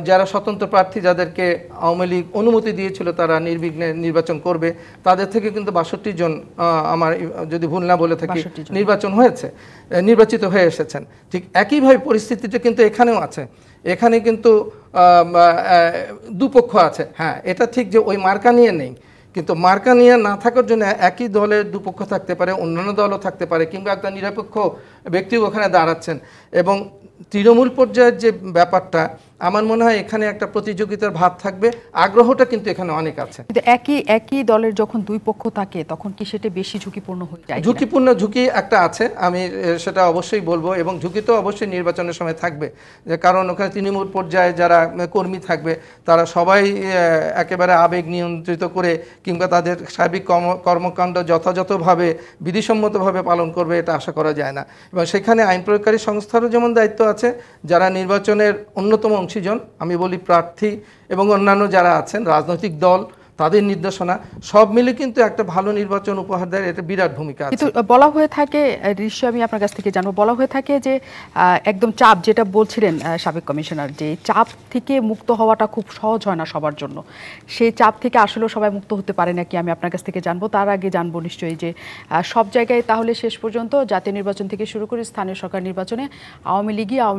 যারা স্বতন্ত্র প্রার্থী যাদেরকে আওয়ামী লীগ অনুমতি দিয়েছিল তারা নির্বিঘ্নে নির্বাচন করবে, তাদের থেকে কিন্তু 62 জন আমার যদি ভুল না বলে থাকি নির্বাচিত হয়ে এসেছেন। ঠিক একইভাবে পরিস্থিতিটা কিন্তু এখানেও আছে। এখানে কিন্তু দুপক্ষ আছে। হ্যাঁ, এটা ঠিক যে ওই মার্কা নিয়ে নেই, কিন্তু মার্কা নিয়ে না থাকার জন্য একই দলের দুপক্ষ থাকতে পারে, অন্যান্য দলও থাকতে পারে, কিংবা একটা নিরপেক্ষ ব্যক্তিও ওখানে দাঁড়াচ্ছেন। এবং তৃণমূল পর্যায়ের যে ব্যাপারটা, আমার মনে হয় এখানে একটা প্রতিযোগিতার ভাব থাকবে, আগ্রহটা কিন্তু এখানে অনেক আছে। কিন্তু একই দলের যখন 2 পক্ষ থাকে তখন কি সেটা বেশি ঝুঁকিপূর্ণ হয়ে যায়? ঝুঁকি একটা আছে, আমি সেটা অবশ্যই বলবো, এবং ঝুঁকি তো অবশ্যই নির্বাচনের সময় থাকবে, যে কারণ ওখানে তৃণমূল পর্যায়ে যারা কর্মী থাকবে তারা সবাই একেবারে আবেগ নিয়ন্ত্রিত করে কিংবা তাদের সার্বিক কর্মকাণ্ড যথাযথভাবে বিধিসম্মতভাবে পালন করবে এটা আশা করা যায় না। এবং সেখানে আইন প্রয়োগকারী সংস্থারও যেমন দায়িত্ব আছে, যারা নির্বাচনের অন্যতম অংশীজন আমি বলি প্রার্থী এবং অন্যান্য যারা আছেন রাজনৈতিক দল, তাদের নির্দেশনা সব মিলে কিন্তু একটা ভালো নির্বাচন উপহার দেয়, এটা বিরাট ভূমিকা আছে। কিন্তু বলা হয়ে থাকে, নিশ্চয়ই আমি আপনার কাছ থেকে জানবো, বলা হয়ে থাকে যে একদম চাপ, যেটা বলছিলেন সাবেক কমিশনার, যে চাপ থেকে মুক্ত হওয়াটা খুব সহজ হয় না সবার জন্য। সেই চাপ থেকে আসলেও সবাই মুক্ত হতে পারে নাকি আমি আপনার কাছ থেকে জানবো। তার আগে জানবো নিশ্চয়ই যে সব জায়গায় তাহলে শেষ পর্যন্ত জাতীয় নির্বাচন থেকে শুরু করে স্থানীয় সরকার নির্বাচনে আওয়ামী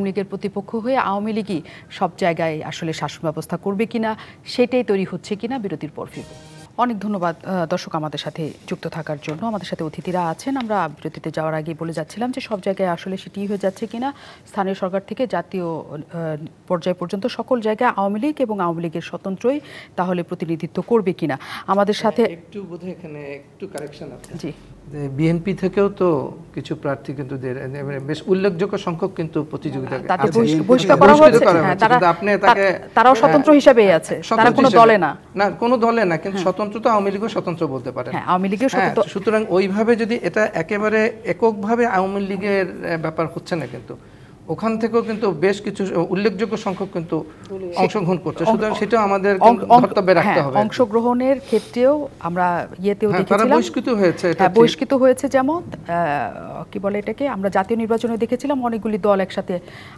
লীগের প্রতিপক্ষ হয়ে আওয়ামী লীগই সব জায়গায় আসলে শাসন ব্যবস্থা করবে কিনা, সেটাই তৈরি হচ্ছে কিনা, বিরতির পর ফিরব। অনেক ধন্যবাদ দর্শক আমাদের সাথে যুক্ত থাকার জন্য। আমাদের সাথে অতিথিরা আছেন। আমরা বিরতিতে যাওয়ার আগে বলে যাচ্ছিলাম যে সব জায়গায় আসলে সেটি হয়ে যাচ্ছে কিনা, স্থানীয় সরকার থেকে জাতীয় পর্যায় পর্যন্ত সকল জায়গায় আওয়ামী লীগ এবং আওয়ামী লীগের স্বতন্ত্রই তাহলে প্রতিনিধিত্ব করবে কিনা। আমাদের সাথে একটু বোধহয় এখানে একটু কারেকশন আছে। জি, বিএনপি থেকেও তো কিছু প্রার্থী কিন্তু বেশ উল্লেখযোগ্য সংখ্যক কিন্তু প্রতিযোগিতা তাদের বহিষ্কার করা হয়েছে। তারাও স্বতন্ত্র হিসেবেই আছে, তারা কোনো দলে না, কোনো দলে না, কিন্তু স্বতন্ত্র তো আওয়ামী লীগও স্বতন্ত্র বলতে পারে। হ্যাঁ, আওয়ামী লীগের স্বতন্ত্র। সুতরাং ওইভাবে যদি এটা একেবারে এককভাবে আওয়ামী লীগের ব্যাপার হচ্ছে না, কিন্তু ওখান থেকেও কিন্তু বেশ কিছু উল্লেখযোগ্য সংখ্যক কিন্তু অংশগ্রহণ করছে। সুতরাং সেটা আমাদের ধর্তব্যে রাখতে হবে। অংশগ্রহণের ক্ষেত্রেও আমরা ইয়েতেও দেখেছিলাম বহিষ্কৃত হয়েছে, বহিষ্কৃত হয়েছে। যেমন কি বলে এটাকে, আমরা জাতীয় নির্বাচনে দেখেছিলাম অনেকগুলি দল একসাথে,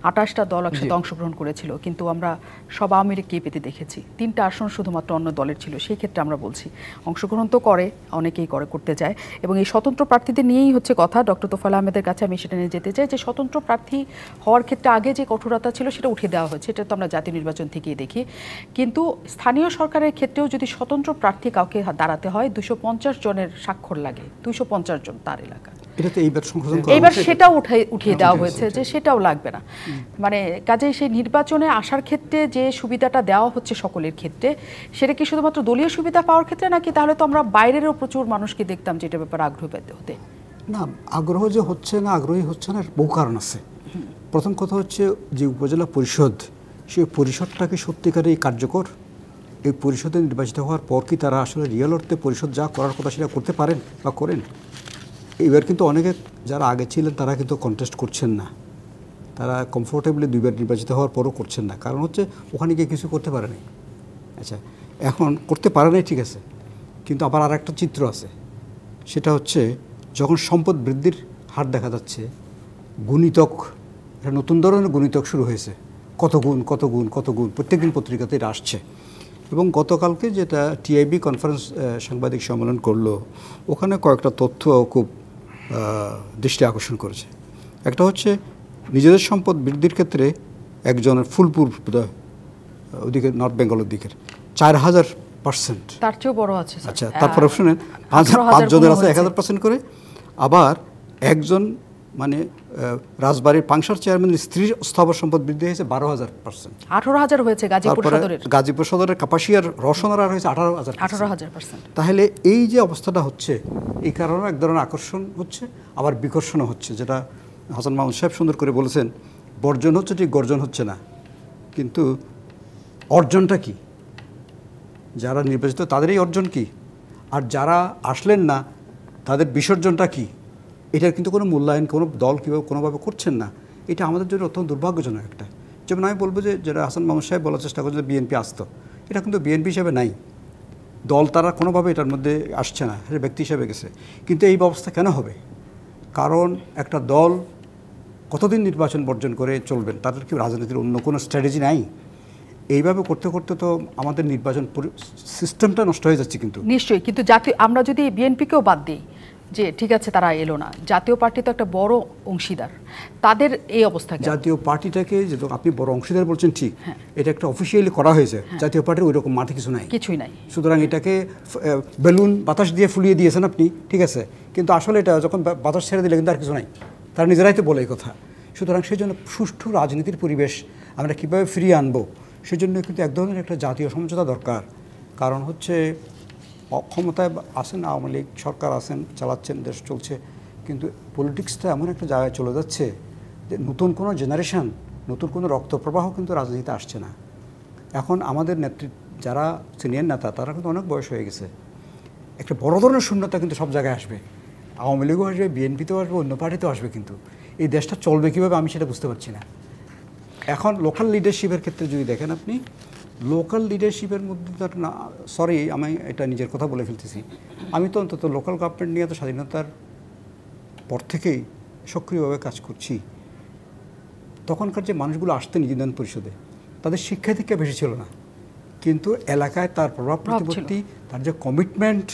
28টা দল একসাথে অংশগ্রহণ করেছিল, কিন্তু আমরা সব আওয়ামী লীগকে পেতে দেখেছি। 3টা আসন শুধুমাত্র অন্য দলের ছিল। সেই ক্ষেত্রে আমরা বলছি অংশগ্রহণ তো করে, অনেকেই করতে চায়। এবং এই স্বতন্ত্র প্রার্থীদের নিয়েই হচ্ছে কথা। ডক্টর তোফায়েল আহমেদের কাছে আমি সেটা নিয়ে যেতে চাই যে স্বতন্ত্র প্রার্থী হওয়ার ক্ষেত্রে আগে যে কঠোরতা ছিল সেটা উঠে দেওয়া হয়েছে, এটা তো আমরা জাতীয় নির্বাচন থেকেই দেখি। কিন্তু স্থানীয় সরকারের ক্ষেত্রেও যদি স্বতন্ত্র প্রার্থী কাউকে দাঁড়াতে হয়, 250 জনের স্বাক্ষর লাগে, 250 জন তার এলাকা। এইবার সেটাও উঠিয়ে দেওয়া হয়েছে যে সেটাও লাগবে না। মানে কাজেই সেই নির্বাচনে আসার ক্ষেত্রে যে সুবিধাটা দেওয়া হচ্ছে সকলের ক্ষেত্রে, সেটা কি শুধুমাত্র দলীয় সুবিধা পাওয়ার ক্ষেত্রে নাকি তাহলে তো আমরা বাইরেরও প্রচুর মানুষকে দেখতাম যেটা ব্যাপারে আগ্রহ পেতে হতে? না, আগ্রহ যে হচ্ছে না, আগ্রহী হচ্ছে না, বহু কারণ আছে। প্রথম কথা হচ্ছে যে উপজেলা পরিষদ, সেই পরিষদটাকে সত্যিকারেই কার্যকর? এই পরিষদে নির্বাচিত হওয়ার পর কি তারা আসলে রিয়েল অর্থে পরিষদ যা করার কথা সেটা করতে পারেন বা করেন? এবার কিন্তু অনেকে যারা আগে ছিলেন তারা কিন্তু কন্টেস্ট করছেন না, তারা কমফোর্টেবলি 2বার নির্বাচিত হওয়ার পরও করছেন না, কারণ হচ্ছে ওখানে গিয়ে কিছু করতে পারে নাই। আচ্ছা, এখন করতে পারে নাই ঠিক আছে, কিন্তু আবার আর একটা চিত্র আছে, সেটা হচ্ছে যখন সম্পদ বৃদ্ধির হার দেখা যাচ্ছে, গুণিতক, একটা নতুন ধরনের গুণিতক শুরু হয়েছে, কত গুণ কত গুণ কত গুণ, প্রত্যেকদিন পত্রিকাতে এটা আসছে। এবং গতকালকে যেটা টিআইবি কনফারেন্স সাংবাদিক সম্মেলন করলো, ওখানে কয়েকটা তথ্য খুব দৃষ্টি আকর্ষণ করেছে। একটা হচ্ছে নিজেদের সম্পদ বৃদ্ধির ক্ষেত্রে একজনের ফুলপুর ওদিকে নর্থ বেঙ্গলের দিকের 4000%, তার চেয়েও বড় আছে। আচ্ছা, তারপরে শুনেন 5 জনের আছে 1000% করে। আবার একজন মানে রাজবাড়ির পাংশার চেয়ারম্যানের স্ত্রীর স্থাবর সম্পদ বৃদ্ধি হয়েছে 12,000%, 18,000 হয়েছে গাজীপুর সদরের কাপাসিয়ার রসনার হয়েছে 18,000%। তাহলে এই যে অবস্থাটা হচ্ছে, এই কারণে এক ধরনের আকর্ষণ হচ্ছে, আবার বিকর্ষণও হচ্ছে, যেটা হাসান মাহমুদ সাহেব সুন্দর করে বলেছেন, বর্জন হচ্ছে ঠিক, গর্জন হচ্ছে না। কিন্তু অর্জনটা কি? যারা নির্বাচিত তাদেরই অর্জন কি, আর যারা আসলেন না তাদের বিসর্জনটা কি? এটার কিন্তু কোনো মূল্যায়ন কোনো দল কীভাবে কোনোভাবে করছেন না। এটা আমাদের জন্য অত্যন্ত দুর্ভাগ্যজনক একটা। যেমন আমি বলবো যে যেটা হাসান মাহমুদ সাহেব বলার চেষ্টা করছে যে বিএনপি আসতো, এটা কিন্তু বিএনপি হিসেবে নাই, দল তারা কোনোভাবে এটার মধ্যে আসছে না, এটা ব্যক্তি হিসেবে গেছে। কিন্তু এই ব্যবস্থা কেন হবে? কারণ একটা দল কতদিন নির্বাচন বর্জন করে চলবেন? তাদের কি রাজনীতির অন্য কোনো স্ট্র্যাটেজি নাই? এইভাবে করতে করতে তো আমাদের নির্বাচন সিস্টেমটা নষ্ট হয়ে যাচ্ছে। কিন্তু নিশ্চয়ই, কিন্তু জাতীয়, আমরা যদি বিএনপিকেও বাদ দিই যে ঠিক আছে তারা এলো না, জাতীয় পার্টি তো একটা বড় অংশীদার, তাদের এই অবস্থা। জাতীয় পার্টিটাকে যেহেতু আপনি বড় অংশীদার বলছেন ঠিক, এটা একটা অফিসিয়ালি করা হয়েছে। জাতীয় পার্টির ওই রকম মাঠে কিছুই নাই। সুতরাং এটাকে বেলুন বাতাস দিয়ে ফুলিয়ে দিয়েছেন আপনি, ঠিক আছে, কিন্তু আসলে এটা যখন বাতাস ছেড়ে দিলে কিন্তু আর কিছু নাই, তারা নিজেরাই তো বলে এই কথা। সুতরাং সেই জন্য সুষ্ঠু রাজনীতির পরিবেশ আমরা কীভাবে ফিরিয়ে আনবো, সেজন্য কিন্তু এক ধরনের একটা জাতীয় সমঝোতা দরকার। কারণ হচ্ছে অক্ষমতায় আছেন আওয়ামী লীগ সরকার, আছেন, চালাচ্ছেন, দেশ চলছে, কিন্তু পলিটিক্সটা এমন একটা জায়গায় চলে যাচ্ছে যে নতুন কোনো জেনারেশন, নতুন কোনো রক্তপ্রবাহ কিন্তু রাজনীতিতে আসছে না। এখন আমাদের নেতৃত্ব যারা সিনিয়র নেতা, তারা কিন্তু অনেক বয়স হয়ে গেছে, একটা বড় ধরনের শূন্যতা কিন্তু সব জায়গায় আসবে। আওয়ামী লীগও আসবে, বিএনপিতেও আসবে, অন্য পার্টিতেও আসবে, কিন্তু এই দেশটা চলবে কীভাবে আমি সেটা বুঝতে পারছি না। এখন লোকাল লিডারশিপের ক্ষেত্রে যদি দেখেন আপনি, লোকাল লিডারশিপের মধ্যে তো না, সরি আমি এটা নিজের কথা বলে ফেলতেছি, আমি তো অন্তত লোকাল গভর্নমেন্ট নিয়ে তো স্বাধীনতার পর থেকেই সক্রিয়ভাবে কাজ করছি। তখনকার যে মানুষগুলো আসতেন ইউনিয়ন পরিষদে, তাদের শিক্ষা দীক্ষা বেশি ছিল না, কিন্তু এলাকায় তার প্রভাব প্রতিপত্তি, তার যে কমিটমেন্ট,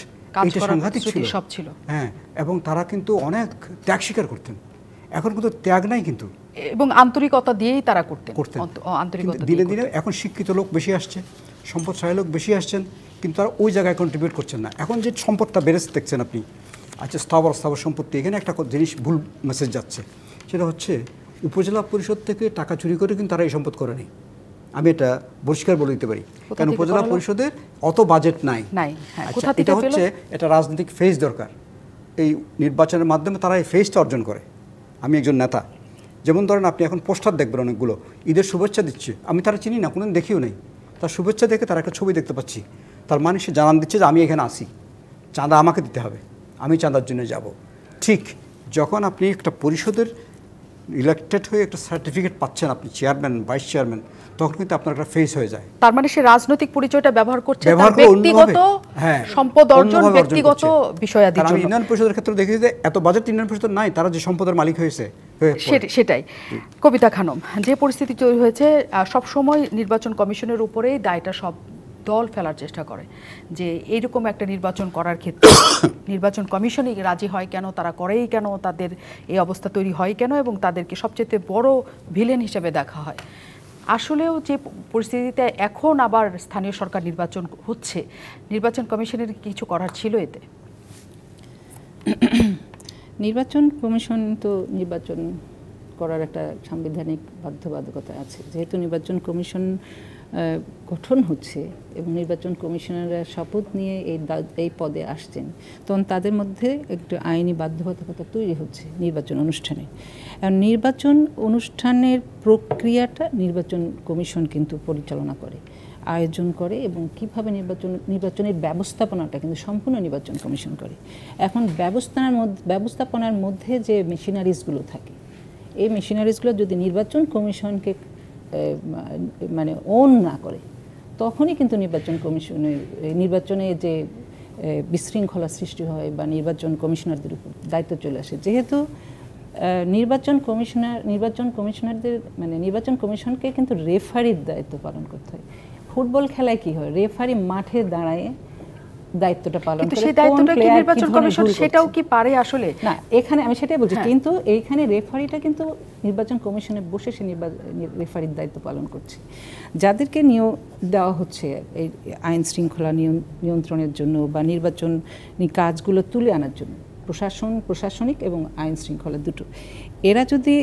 এটা সাংঘাতিক ছিল। হ্যাঁ, এবং তারা কিন্তু অনেক ত্যাগ স্বীকার করতেন। এখন কিন্তু ত্যাগ নাই, কিন্তু এবং আন্তরিকতা দিয়েই তারা করতেন। দিনে দিনে এখন শিক্ষিত লোক বেশি আসছে, সম্পদশালী লোক বেশি আসছেন, কিন্তু তারা ওই জায়গায় কন্ট্রিবিউট করছেন না। এখন যে সম্পদটা বেড়েছে দেখছেন আপনি, আচ্ছা স্থাবর সম্পত্তি, এখানে একটা জিনিস ভুল মেসেজ যাচ্ছে, সেটা হচ্ছে উপজেলা পরিষদ থেকে টাকা চুরি করে কিন্তু তারা এই সম্পদ করেনি। আমি এটা পরিষ্কার বলে দিতে পারি, কারণ উপজেলা পরিষদের অত বাজেট নাই। আচ্ছা, এটা হচ্ছে এটা রাজনৈতিক ফেজ দরকার। এই নির্বাচনের মাধ্যমে তারা এই ফেজটা অর্জন করে। আমি একজন নেতা, যেমন ধরেন আপনি এখন পোস্টার দেখবেন অনেকগুলো, ঈদের শুভেচ্ছা দিচ্ছে, আমি তারা চিনি না, কোনোদিন দেখিও নেই, তার শুভেচ্ছা দেখে তার একটা ছবি দেখতে পাচ্ছি, তার মানে সে জানান দিচ্ছে যে আমি এখানে আসি, চাঁদা আমাকে দিতে হবে, আমি চাঁদার জন্য যাব। ঠিক যখন আপনি একটা পরিষদের ইলেক্টেড হয়ে একটা সার্টিফিকেট পাচ্ছেন, আপনি চেয়ারম্যান, ভাইস চেয়ারম্যান, তখন কিন্তু আপনার একটা ফেস হয়ে যায়। তার মানে সে রাজনৈতিক পরিচয়টা ব্যবহার করছে ব্যক্তিগত সম্পদ অর্জন, ব্যক্তিগত বিষয়াদির জন্য। আমি ইউনিয়ন পরিষদের ক্ষেত্রে দেখেছি যে এত বাজেট ইউনিয়ন পরিষদ নাই, তারা যে সম্পদের মালিক হয়েছে। সেটাই কবিতা খানম, যে পরিস্থিতি তৈরি হয়েছে, সবসময় নির্বাচন কমিশনের উপরেই দায়টা সব দল ফেলার চেষ্টা করে যে এইরকম একটা নির্বাচন করার ক্ষেত্রে নির্বাচন কমিশনই রাজি হয় কেন, তারা করেই কেন, তাদের এই অবস্থা তৈরি হয় কেন, এবং তাদেরকে সবচেয়ে বড় ভিলেন হিসেবে দেখা হয়। আসলেও যে পরিস্থিতিতে এখন আবার স্থানীয় সরকার নির্বাচন হচ্ছে, নির্বাচন কমিশনের কিছু করার ছিল এতে? নির্বাচন কমিশন তো নির্বাচন করার একটা সাংবিধানিক বাধ্যবাধকতা আছে। যেহেতু নির্বাচন কমিশন গঠন হচ্ছে এবং নির্বাচন কমিশনাররা শপথ নিয়ে এই পদে আসছেন, তখন তাদের মধ্যে একটু আইনি বাধ্যবাধকতা তৈরি হচ্ছে নির্বাচন অনুষ্ঠানে। নির্বাচন অনুষ্ঠানের প্রক্রিয়াটা নির্বাচন কমিশন কিন্তু পরিচালনা করে, আয়োজন করে, এবং কিভাবে নির্বাচনের ব্যবস্থাপনাটা কিন্তু সম্পূর্ণ নির্বাচন কমিশন করে। এখন ব্যবস্থাপনার মধ্যে যে মেশিনারিজগুলো থাকে, এই মেশিনারিজগুলো যদি নির্বাচন কমিশনকে মানে ওন না করে, তখনই কিন্তু নির্বাচনে যে বিশৃঙ্খলা সৃষ্টি হয় বা নির্বাচন কমিশনারদের উপর দায়িত্ব চলে আসে। যেহেতু নির্বাচন কমিশনারদের মানে নির্বাচন কমিশনকে কিন্তু রেফারির দায়িত্ব পালন করতে হয়। ফুটবল খেলায় কি হয়, রেফারি মাঠে দাঁড়ায় দায়িত্বটা পালন করে, সেই দায়িত্বটা কি নির্বাচন কমিশন সেটাও কি পারে আসলে? না, এখানে আমি সেটাই বলছি, কিন্তু এইখানে রেফারিটা কিন্তু নির্বাচন কমিশনে বসে সে রেফারির দায়িত্ব পালন করছে। যাদেরকে নিয়োগ দেওয়া হচ্ছে এই আইন শৃঙ্খলা নিয়ন্ত্রণের জন্য বা নির্বাচন কাজগুলো তুলে আনার জন্য, প্রশাসনিক এবং আইন শৃঙ্খলা দুটো, এরা যদি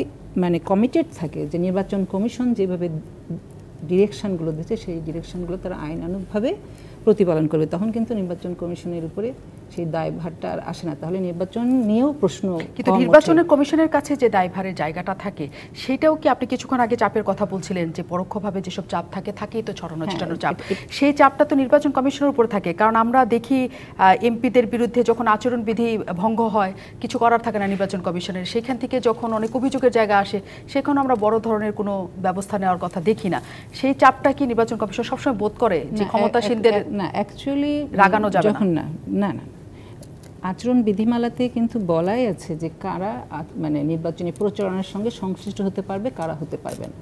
মানে কমিটেড থাকে যে নির্বাচন কমিশন যেভাবে ডিরেকশনগুলো দিচ্ছে সেই ডিরেকশনগুলো তারা আইনানুগভাবে প্রতিপালন করবে, তখন কিন্তু নির্বাচন কমিশনের উপরে সেই দায়ভারটা আর আসে না। তাহলে নির্বাচন নিয়েও প্রশ্ন, কিন্তু নির্বাচনের কমিশনের কাছে যে দায়ভারের জায়গাটা থাকে, সেটাও কি আপনি কিছুক্ষণ আগে চাপের কথা বলছিলেন যে পরোক্ষভাবে যেসব চাপ থাকেই তো ছড়ানো ছিটানো চাপ, সেই চাপটা তো নির্বাচন কমিশনের উপর থাকে। কারণ আমরা দেখি এমপিদের বিরুদ্ধে যখন আচরণবিধি ভঙ্গ হয়, কিছু করার থাকে না নির্বাচন কমিশনের, সেখান থেকে যখন অনেক অভিযোগের জায়গা আসে, সেখানে আমরা বড় ধরনের কোনো ব্যবস্থা নেওয়ার কথা দেখি না। সেই চাপটা কি নির্বাচন কমিশন সবসময় বোধ করে যে ক্ষমতাসীনদের না অ্যাকচুয়ালি রাগানো যাবে না? না, আচরণ বিধিমালাতে কিন্তু বলাই আছে যে কারা মানে নির্বাচনী প্রচারণার সঙ্গে সংশ্লিষ্ট হতে পারবে, কারা হতে পারবে না।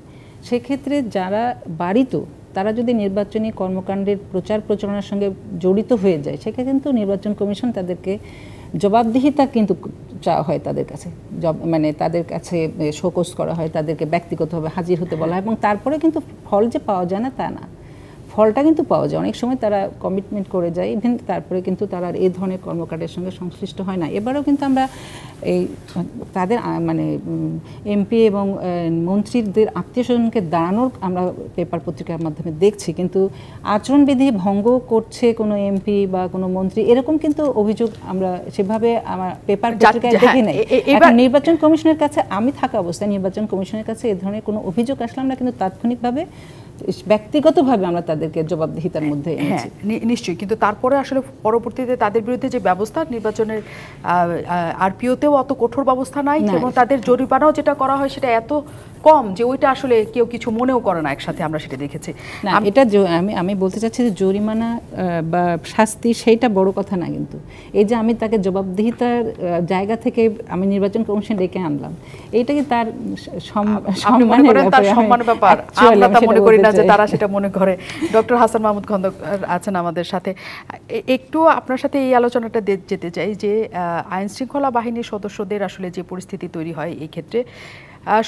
সেক্ষেত্রে যারা বাড়িত তারা যদি নির্বাচনী কর্মকাণ্ডের প্রচারণার সঙ্গে জড়িত হয়ে যায়, সেক্ষেত্রে কিন্তু নির্বাচন কমিশন তাদেরকে জবাবদিহিতা কিন্তু চাওয়া হয়, তাদের কাছে মানে তাদের কাছে শোকজ করা হয়, তাদেরকে ব্যক্তিগতভাবে হাজির হতে বলা হয়, এবং তারপরে কিন্তু ফল যে পাওয়া যায় না তা না, ফলটা কিন্তু পাওয়া যায়। অনেক সময় তারা কমিটমেন্ট করে যায়, ইভেন তারপরে কিন্তু তারা এই ধরনের কর্মকাণ্ডের সঙ্গে সংশ্লিষ্ট হয় না। এবারেও কিন্তু আমরা এই তাদের মানে এমপি এবং মন্ত্রীদের আত্মীয় স্বজনকে দাঁড়ানোর আমরা পেপার পত্রিকার মাধ্যমে দেখছি, কিন্তু আচরণবিধি ভঙ্গ করছে কোনো এমপি বা কোনো মন্ত্রী, এরকম কিন্তু অভিযোগ আমরা সেভাবে আমার পেপার পত্রিকায় দেখি নাই। এবার নির্বাচন কমিশনের কাছে আমি থাকা অবস্থায় নির্বাচন কমিশনের কাছে এ ধরনের কোনো অভিযোগ আসলে আমরা কিন্তু তাৎক্ষণিকভাবে ব্যক্তিগতভাবে আমরা তাদেরকে জবাবদিহিতার মধ্যে এনেছি। নিশ্চয়ই, কিন্তু তারপরে আসলে পরবর্তীতে তাদের বিরুদ্ধে যে ব্যবস্থা নির্বাচনের আরপিওতেও অত কঠোর ব্যবস্থা নাই, এবং তাদের জরিমানাও যেটা করা হয় সেটা এত কম যে ওইটা আসলে কেউ কিছু মনেও করে না একসাথে, আমরা সেটা দেখেছি। না, এটা আমি বলতে চাচ্ছি যে জরিমানা বা শাস্তি সেইটা বড় কথা না, কিন্তু এই যে আমি তাকে জবাবদিহিতার জায়গা থেকে আমি নির্বাচন কমিশন ডেকে আনলাম, এইটা কি তার সম্মানের ব্যাপার, আমরা তা মনে করি না যে তারা সেটা মনে করে। ডক্টর হাসান মাহমুদ খন্দকার আছেন আমাদের সাথে, একটু আপনার সাথে এই আলোচনাটা যেতে চাই যে আইন শৃঙ্খলা বাহিনীর সদস্যদের আসলে যে পরিস্থিতি তৈরি হয় এই ক্ষেত্রে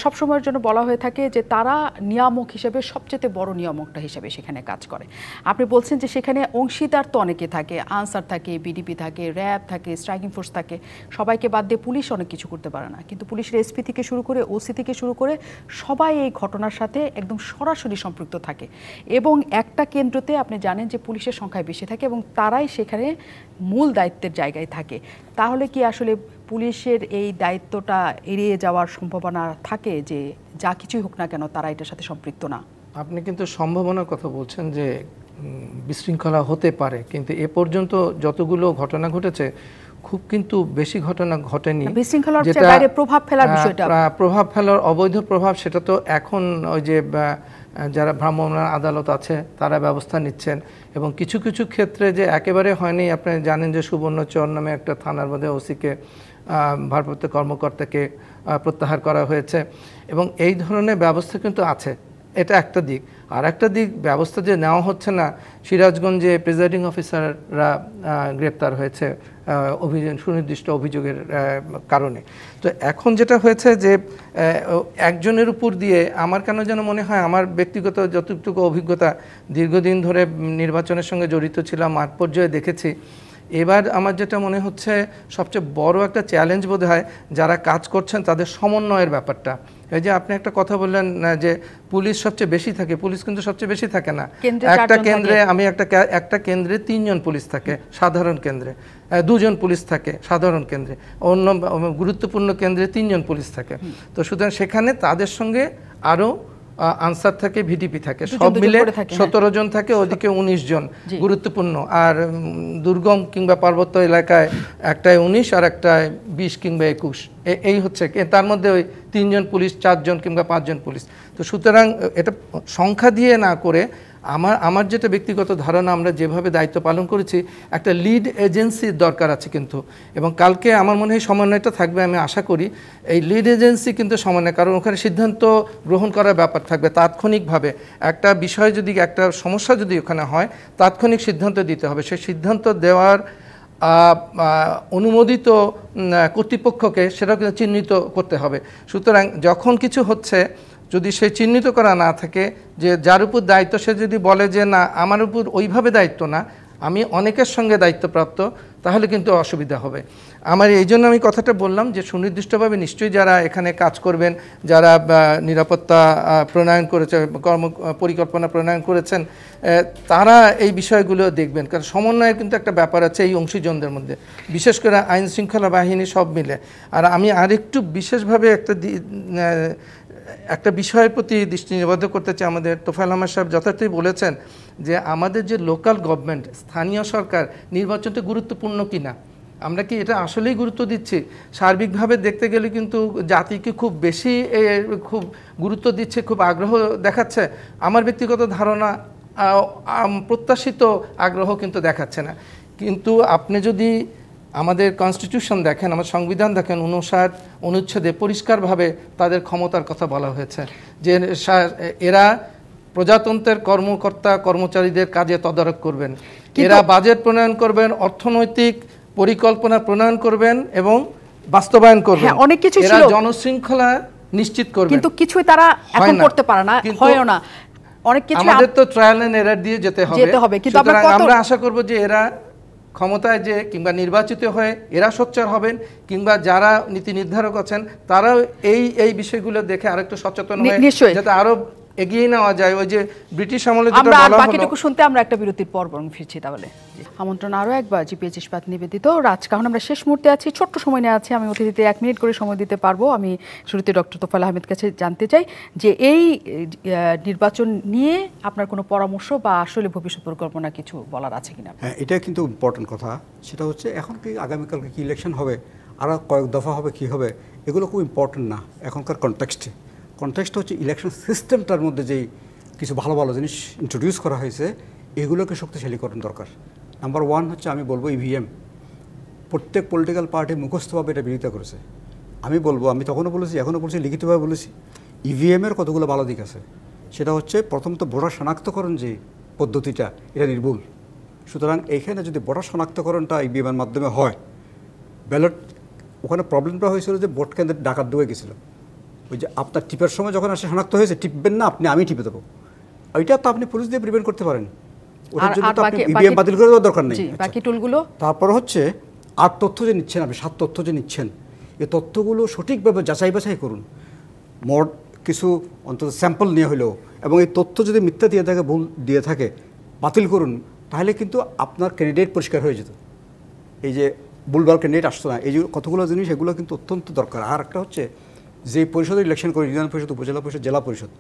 সবসময়ের জন্য বলা হয়ে থাকে যে তারা নিয়ামক হিসেবে সবচেয়ে বড় নিয়ামকটা হিসেবে সেখানে কাজ করে। আপনি বলছেন যে সেখানে অংশীদার তো অনেকে থাকে, আনসার থাকে, বিডিপি থাকে, র্যাব থাকে, স্ট্রাইকিং ফোর্স থাকে, সবাইকে বাদ দিয়ে পুলিশ অনেক কিছু করতে পারে না, কিন্তু পুলিশের এসপি থেকে শুরু করে ওসি থেকে শুরু করে সবাই এই ঘটনার সাথে একদম সরাসরি সম্পৃক্ত থাকে এবং একটা কেন্দ্রতে আপনি জানেন যে পুলিশের সংখ্যায় বেশি থাকে এবং তারাই সেখানে মূল দায়িত্বের জায়গায় থাকে। তাহলে কি আসলে পুলিশের এই দায়িত্বটা এড়িয়ে যাওয়ার সম্ভাবনা থাকে যে যা কিছুই হোক না কেন তারা এটার সাথে সম্পৃক্ত না? আপনি কিন্তু সম্ভাবনার কথা বলছেন যে বিশৃঙ্খলা হতে পারে, কিন্তু এ পর্যন্ত যতগুলো ঘটনা ঘটেছে খুব কিন্তু বেশি ঘটনা ঘটেনি। বিশৃঙ্খলার বাইরে প্রভাব ফেলার বিষয়টা, প্রভাব ফেলার অবৈধ প্রভাব, সেটা তো এখন ওই যে যারা ভ্রাম্যমাণ আদালত আছে তারা ব্যবস্থা নিচ্ছেন এবং কিছু কিছু ক্ষেত্রে যে একেবারে হয়নি, আপনি জানেন যে সুবর্ণচর নামে একটা থানার মধ্যে ওসিকে ভারপ্রাপ্ত কর্মকর্তাকে প্রত্যাহার করা হয়েছে এবং এই ধরনের ব্যবস্থা কিন্তু আছে। এটা একটা দিক। আর একটা দিক, ব্যবস্থা যে নেওয়া হচ্ছে না, সিরাজগঞ্জে প্রিজাইডিং অফিসাররা গ্রেপ্তার হয়েছে সুনির্দিষ্ট অভিযোগের কারণে। তো এখন যেটা হয়েছে যে একজনের উপর দিয়ে আমার কেন যেন মনে হয়, আমার ব্যক্তিগত যতটুকু অভিজ্ঞতা, দীর্ঘদিন ধরে নির্বাচনের সঙ্গে জড়িত ছিলাম, মাঠ পর্যায়ে দেখেছি, এবার আমার যেটা মনে হচ্ছে সবচেয়ে বড় একটা চ্যালেঞ্জ বোধ হয় যারা কাজ করছেন তাদের সমন্বয়ের ব্যাপারটা। এই যে আপনি একটা কথা বললেন যে পুলিশ সবচেয়ে বেশি থাকে, পুলিশ কিন্তু সবচেয়ে বেশি থাকে না। একটা কেন্দ্রে একটা কেন্দ্রে 3 জন পুলিশ থাকে সাধারণ কেন্দ্রে, 2 জন পুলিশ থাকে সাধারণ কেন্দ্রে, অন্য গুরুত্বপূর্ণ কেন্দ্রে 3 জন পুলিশ থাকে। তো সুতরাং সেখানে তাদের সঙ্গে আরও আনসার থাকে, ভিডিপি থাকে, সব মিলে 17 জন থাকে, ওদিকে 19 জন গুরুত্বপূর্ণ। আর দুর্গম কিংবা পার্বত্য এলাকায় একটায় 19 আর একটায় 20 কিংবা 21, এই হচ্ছে। তার মধ্যে ওই 3 জন পুলিশ, 4 জন কিংবা 5 জন পুলিশ। তো সুতরাং এটা সংখ্যা দিয়ে না করে আমার যেটা ব্যক্তিগত ধারণা, আমরা যেভাবে দায়িত্ব পালন করেছি, একটা লিড এজেন্সির দরকার আছে কিন্তু। এবং কালকে আমার মনে হয় সমন্বয়টা থাকবে, আমি আশা করি। এই লিড এজেন্সি কিন্তু সমন্বয়, কারণ ওখানে সিদ্ধান্ত গ্রহণ করার ব্যাপার থাকবে তাৎক্ষণিকভাবে। একটা বিষয় যদি, একটা সমস্যা যদি ওখানে হয়, তাৎক্ষণিক সিদ্ধান্ত দিতে হবে। সেই সিদ্ধান্ত দেওয়ার অনুমোদিত কর্তৃপক্ষকে সেটা কিন্তু চিহ্নিত করতে হবে। সুতরাং যখন কিছু হচ্ছে, যদি সে চিহ্নিত করা না থাকে, যে যার উপর দায়িত্ব সে যদি বলে যে না আমার উপর ওইভাবে দায়িত্ব না, আমি অনেকের সঙ্গে দায়িত্বপ্রাপ্ত, তাহলে কিন্তু অসুবিধা হবে। আমার এই জন্য আমি কথাটা বললাম যে সুনির্দিষ্টভাবে নিশ্চয়ই যারা এখানে কাজ করবেন, যারা নিরাপত্তা প্রণয়ন করেছে, পরিকল্পনা প্রণয়ন করেছেন, তারা এই বিষয়গুলো দেখবেন। কারণ সমন্বয়ের কিন্তু একটা ব্যাপার আছে এই অংশীজনদের মধ্যে, বিশেষ করে আইন শৃঙ্খলা বাহিনী সব মিলে। আর আমি আরেকটু বিশেষভাবে একটা বিষয়ের প্রতি দৃষ্টি নিবদ্ধ করতে চাই। আমাদের তোফায়েল আহমেদ সাহেব যথার্থই বলেছেন যে আমাদের যে লোকাল গভর্নমেন্ট, স্থানীয় সরকার নির্বাচনটা গুরুত্বপূর্ণ কিনা, আমরা কি এটা আসলেই গুরুত্ব দিচ্ছি? সার্বিকভাবে দেখতে গেলে কিন্তু জাতিকে খুব বেশি খুব গুরুত্ব দিচ্ছে, খুব আগ্রহ দেখাচ্ছে। আমার ব্যক্তিগত ধারণা প্রত্যাশিত আগ্রহ কিন্তু দেখাচ্ছে না। কিন্তু আপনি যদি আমাদের কনস্টিটিউশন দেখেন, আমার সংবিধান দেখেন, 59 অনুচ্ছেদে পরিষ্কারভাবে তাদের ক্ষমতার কথা বলা হয়েছে যে এরা প্রজাতন্ত্রের কর্মকর্তা কর্মচারীদের কাজে তদারক করবেন, এরা বাজেট প্রণয়ন করবেন, অর্থনৈতিক পরিকল্পনা প্রণয়ন করবেন এবং বাস্তবায়ন করবেন, অনেক কিছু এরা জনশৃঙ্খলা নিশ্চিত করবেন। কিন্তু কিছুই তারা এখন করতে পারে না, হয়ও না। অনেক কিছু আমাদের তো ট্রায়াল এন্ড এরর দিয়ে যেতে হবে। কিন্তু আমরা আশা করব যে এরা ক্ষমতায় যে কিংবা নির্বাচিত হয়ে এরা সোচ্চার হবেন, কিংবা যারা নীতি নির্ধারক আছেন তারাও এই বিষয়গুলো দেখে আরেকটু সচেতন হয়ে যাতে আরো এগিয়ে নেওয়া যায়। ওই যে ব্রিটিশ আমলে যেটা বলা হলো, বাকিটুকু শুনতে আমরা একটা বিরতির পর বরং ফিরছি। তাহলে আমন্ত্রণ আরও একবার জিপিএইচ ইস্পাত নিবেদিত রাজকাহন। আমরা শেষ মুহূর্তে আছি, ছোট্ট সময় নিয়ে আছি, আমি অতিথিতে 1 মিনিট করে সময় দিতে পারবো। আমি শুরুতে ডক্টর তোফায়েল আহমেদ কাছে জানতে চাই যে এই নির্বাচন নিয়ে আপনার কোনো পরামর্শ বা আসলে ভবিষ্যৎ পরিকল্পনা কিছু বলার আছে কিনা? হ্যাঁ, এটা কিন্তু ইম্পর্টেন্ট কথা। সেটা হচ্ছে এখন কি আগামীকালকে কি ইলেকশন হবে, আর কয়েক দফা হবে, কি হবে, এগুলো খুব ইম্পর্টেন্ট না এখনকার কনটেক্সট হচ্ছে ইলেকশন সিস্টেমটার মধ্যে যেই কিছু ভালো ভালো জিনিস ইন্ট্রোডিউস করা হয়েছে, এগুলোকে শক্তিশালীকরণ দরকার। নাম্বার 1 হচ্ছে আমি বলবো ইভিএম। প্রত্যেক পলিটিক্যাল পার্টি মুখস্থভাবে এটা বিরোধিতা করেছে। আমি তখনও বলেছি, এখনও বলছি, লিখিতভাবে বলেছি, ইভিএমের কতগুলো ভালো দিক আছে। সেটা হচ্ছে প্রথমত ভোটার শনাক্তকরণ যে পদ্ধতিটা, এটা নির্ভুল। সুতরাং এইখানে যদি ভোটার শনাক্তকরণটা ইভিএমের মাধ্যমে হয়, ব্যালট, ওখানে প্রবলেমটা হয়েছিল যে ভোট কেন্দ্রে ডাকাত ঢুকে গেছিল, ওই যে আপনার টিপের সময় যখন আসে শনাক্ত হয়েছে টিপবেন না আপনি, আমি টিপে দেবো, ওইটা তো আপনি পুলিশ দিয়ে প্রিভেন্ট করতে পারেন। ওটার জন্য তো আপনি ইভিএম বাতিল করে দেওয়ার দরকার নেই। বাকি টুলগুলো তারপর হচ্ছে আর তথ্য যে নিচ্ছেন আপনি, 7 তথ্য যে নিচ্ছেন, এই তথ্যগুলো সঠিকভাবে যাচাই বাছাই করুন, মোট কিছু অন্তত স্যাম্পল নিয়ে হলেও, এবং এই তথ্য যদি মিথ্যা দিয়ে থাকে, ভুল দিয়ে থাকে, বাতিল করুন, তাহলে কিন্তু আপনার ক্যান্ডিডেট পরিষ্কার হয়ে যেত। এই যে ভুলভাল ক্যান্ডিডেট আসতো না, এই যে কতগুলো জিনিস, এগুলো কিন্তু অত্যন্ত দরকার। আর একটা হচ্ছে যে পরিষদের ইলেকশন করে, ইউনিয়ন পরিষদ, উপজেলা পরিষদ, জেলা পরিষদ,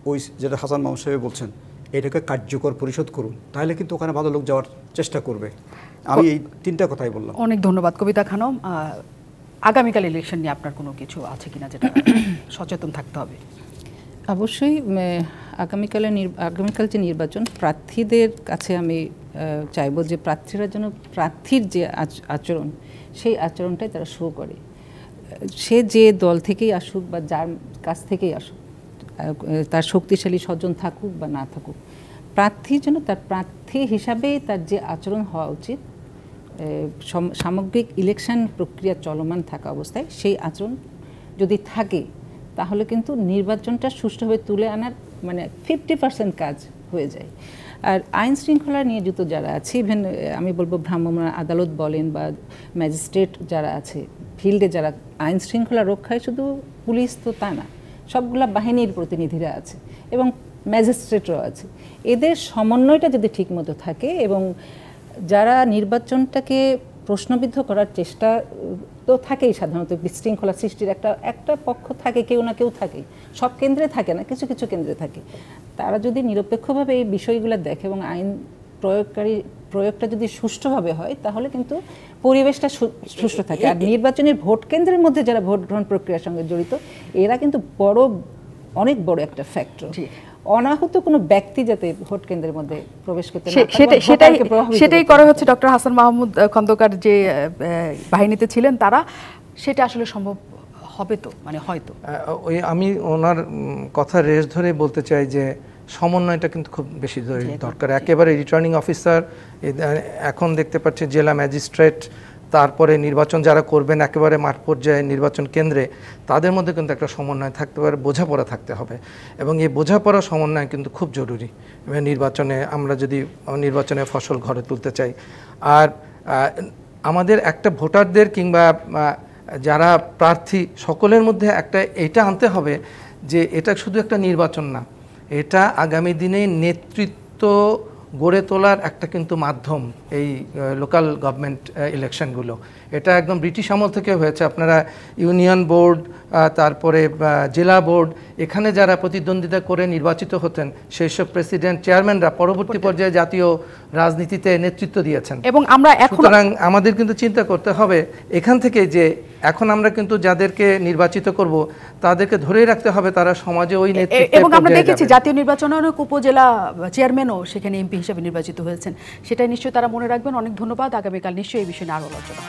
ওই যেটা হাসান মাহমুদ সাহেব বলছেন, এটাকে কার্যকর পরিষদ করুন, তাহলে কিন্তু ওখানে ভালো লোক যাওয়ার চেষ্টা করবে। আমি এই 3টা কথাই বললাম। অনেক ধন্যবাদ কবিতা খানম। আগামীকাল ইলেকশন নিয়ে আপনার কোনো কিছু আছে কিনা যেটা সচেতন থাকতে হবে? অবশ্যই আগামীকাল যে নির্বাচন, প্রার্থীদের কাছে আমি চাইবো যে প্রার্থীরা যেন প্রার্থীর যে আচরণ, সেই আচরণটাই তারা শো করে। সে যে দল থেকেই আসুক বা যার কাছ থেকেই আসুক, তার শক্তিশালী স্বজন থাকুক বা না থাকুক, প্রার্থী যেন তার প্রার্থী হিসাবেই তার যে আচরণ হওয়া উচিত, সামগ্রিক ইলেকশন প্রক্রিয়া চলমান থাকা অবস্থায় সেই আচরণ যদি থাকে, তাহলে কিন্তু নির্বাচনটা সুষ্ঠুভাবে তুলে আনার 50% কাজ হয়ে যায়। আর আইন শৃঙ্খলা নিয়োজিত যারা আছে, ইভেন আমি বলবো ভ্রাম্যমাণ আদালত বলেন বা ম্যাজিস্ট্রেট যারা আছে, ফিল্ডে যারা আইন শৃঙ্খলা রক্ষায়, শুধু পুলিশ তো তা না, সবগুলা বাহিনীর প্রতিনিধিরা আছে এবং ম্যাজিস্ট্রেটরাও আছে। এদের সমন্বয়টা যদি ঠিকমতো থাকে এবং যারা নির্বাচনটাকে প্রশ্নবিদ্ধ করার চেষ্টা তো থাকেই, সাধারণত বিশৃঙ্খলা সৃষ্টির একটা পক্ষ থাকে, কেউ না কেউ থাকে, সব কেন্দ্রে থাকে না, কিছু কিছু কেন্দ্রে থাকে। তারা যদি নিরপেক্ষভাবে এই বিষয়গুলো দেখে এবং আইন প্রয়োগটা যদি সুষ্ঠুভাবে হয়, তাহলে কিন্তু পরিবেশটা সুষ্ঠু থাকে। আর নির্বাচনের ভোট কেন্দ্রের মধ্যে যারা ভোট গ্রহণ প্রক্রিয়ার সঙ্গে জড়িত, এরা কিন্তু অনেক বড় একটা ফ্যাক্টর। অনাহত কোনো ব্যক্তি যাতে ভোট কেন্দ্রের মধ্যে প্রবেশ করতে না পারে, সেটাই করা হচ্ছে। ডক্টর হাসান মাহমুদ খন্দকার যে বাহিনীতে ছিলেন, তারা সেটা আসলে সম্ভব হবে তো, হয়তো। আমি ওনার কথা রেশ ধরে বলতে চাই যে সমন্বয়টা কিন্তু খুব বেশি দরকার। একেবারে রিটার্নিং অফিসার, এখন দেখতে পাচ্ছি জেলা ম্যাজিস্ট্রেট, তারপরে নির্বাচন যারা করবেন একেবারে মাঠ পর্যায়ে নির্বাচন কেন্দ্রে, তাদের মধ্যে কিন্তু একটা সমন্বয় থাকতে পারে, বোঝাপড়া থাকতে হবে। এবং এই বোঝাপড়া সমন্বয় কিন্তু খুব জরুরি নির্বাচনে, আমরা যদি নির্বাচনে ফসল ঘরে তুলতে চাই। আর আমাদের একটা ভোটারদের কিংবা যারা প্রার্থী সকলের মধ্যে এটা আনতে হবে যে এটা শুধু একটা নির্বাচন না, এটা আগামী দিনে নেতৃত্ব গড়ে তোলার একটা কিন্তু মাধ্যম। এই লোকাল গভর্নমেন্ট ইলেকশনগুলো, এটা একদম ব্রিটিশ আমল থেকে হয়েছে। আপনারা ইউনিয়ন বোর্ড, তারপরে জেলা বোর্ড, এখানে যারা প্রতিদ্বন্দ্বিতা করে নির্বাচিত হতেন, সেই সব প্রেসিডেন্ট, চেয়ারম্যানরা পরবর্তী পর্যায়ে জাতীয় রাজনীতিতে নেতৃত্ব দিয়েছেন। এবং আমরা সুতরাং আমাদের কিন্তু চিন্তা করতে হবে এখান থেকে যে এখন আমরা কিন্তু যাদেরকে নির্বাচিত করব, তাদেরকে ধরে রাখতে হবে তারা সমাজে ওই নেতৃত্ব। এবং আমরা দেখেছি জাতীয় নির্বাচনে অনেক উপজেলা চেয়ারম্যানও সেখানে এমপি হিসেবে নির্বাচিত হয়েছেন, সেটাই নিশ্চয়ই তারা মনে রাখবেন। অনেক ধন্যবাদ। আগামীকাল নিশ্চয়ই এই বিষয়ে আরও আলোচনা।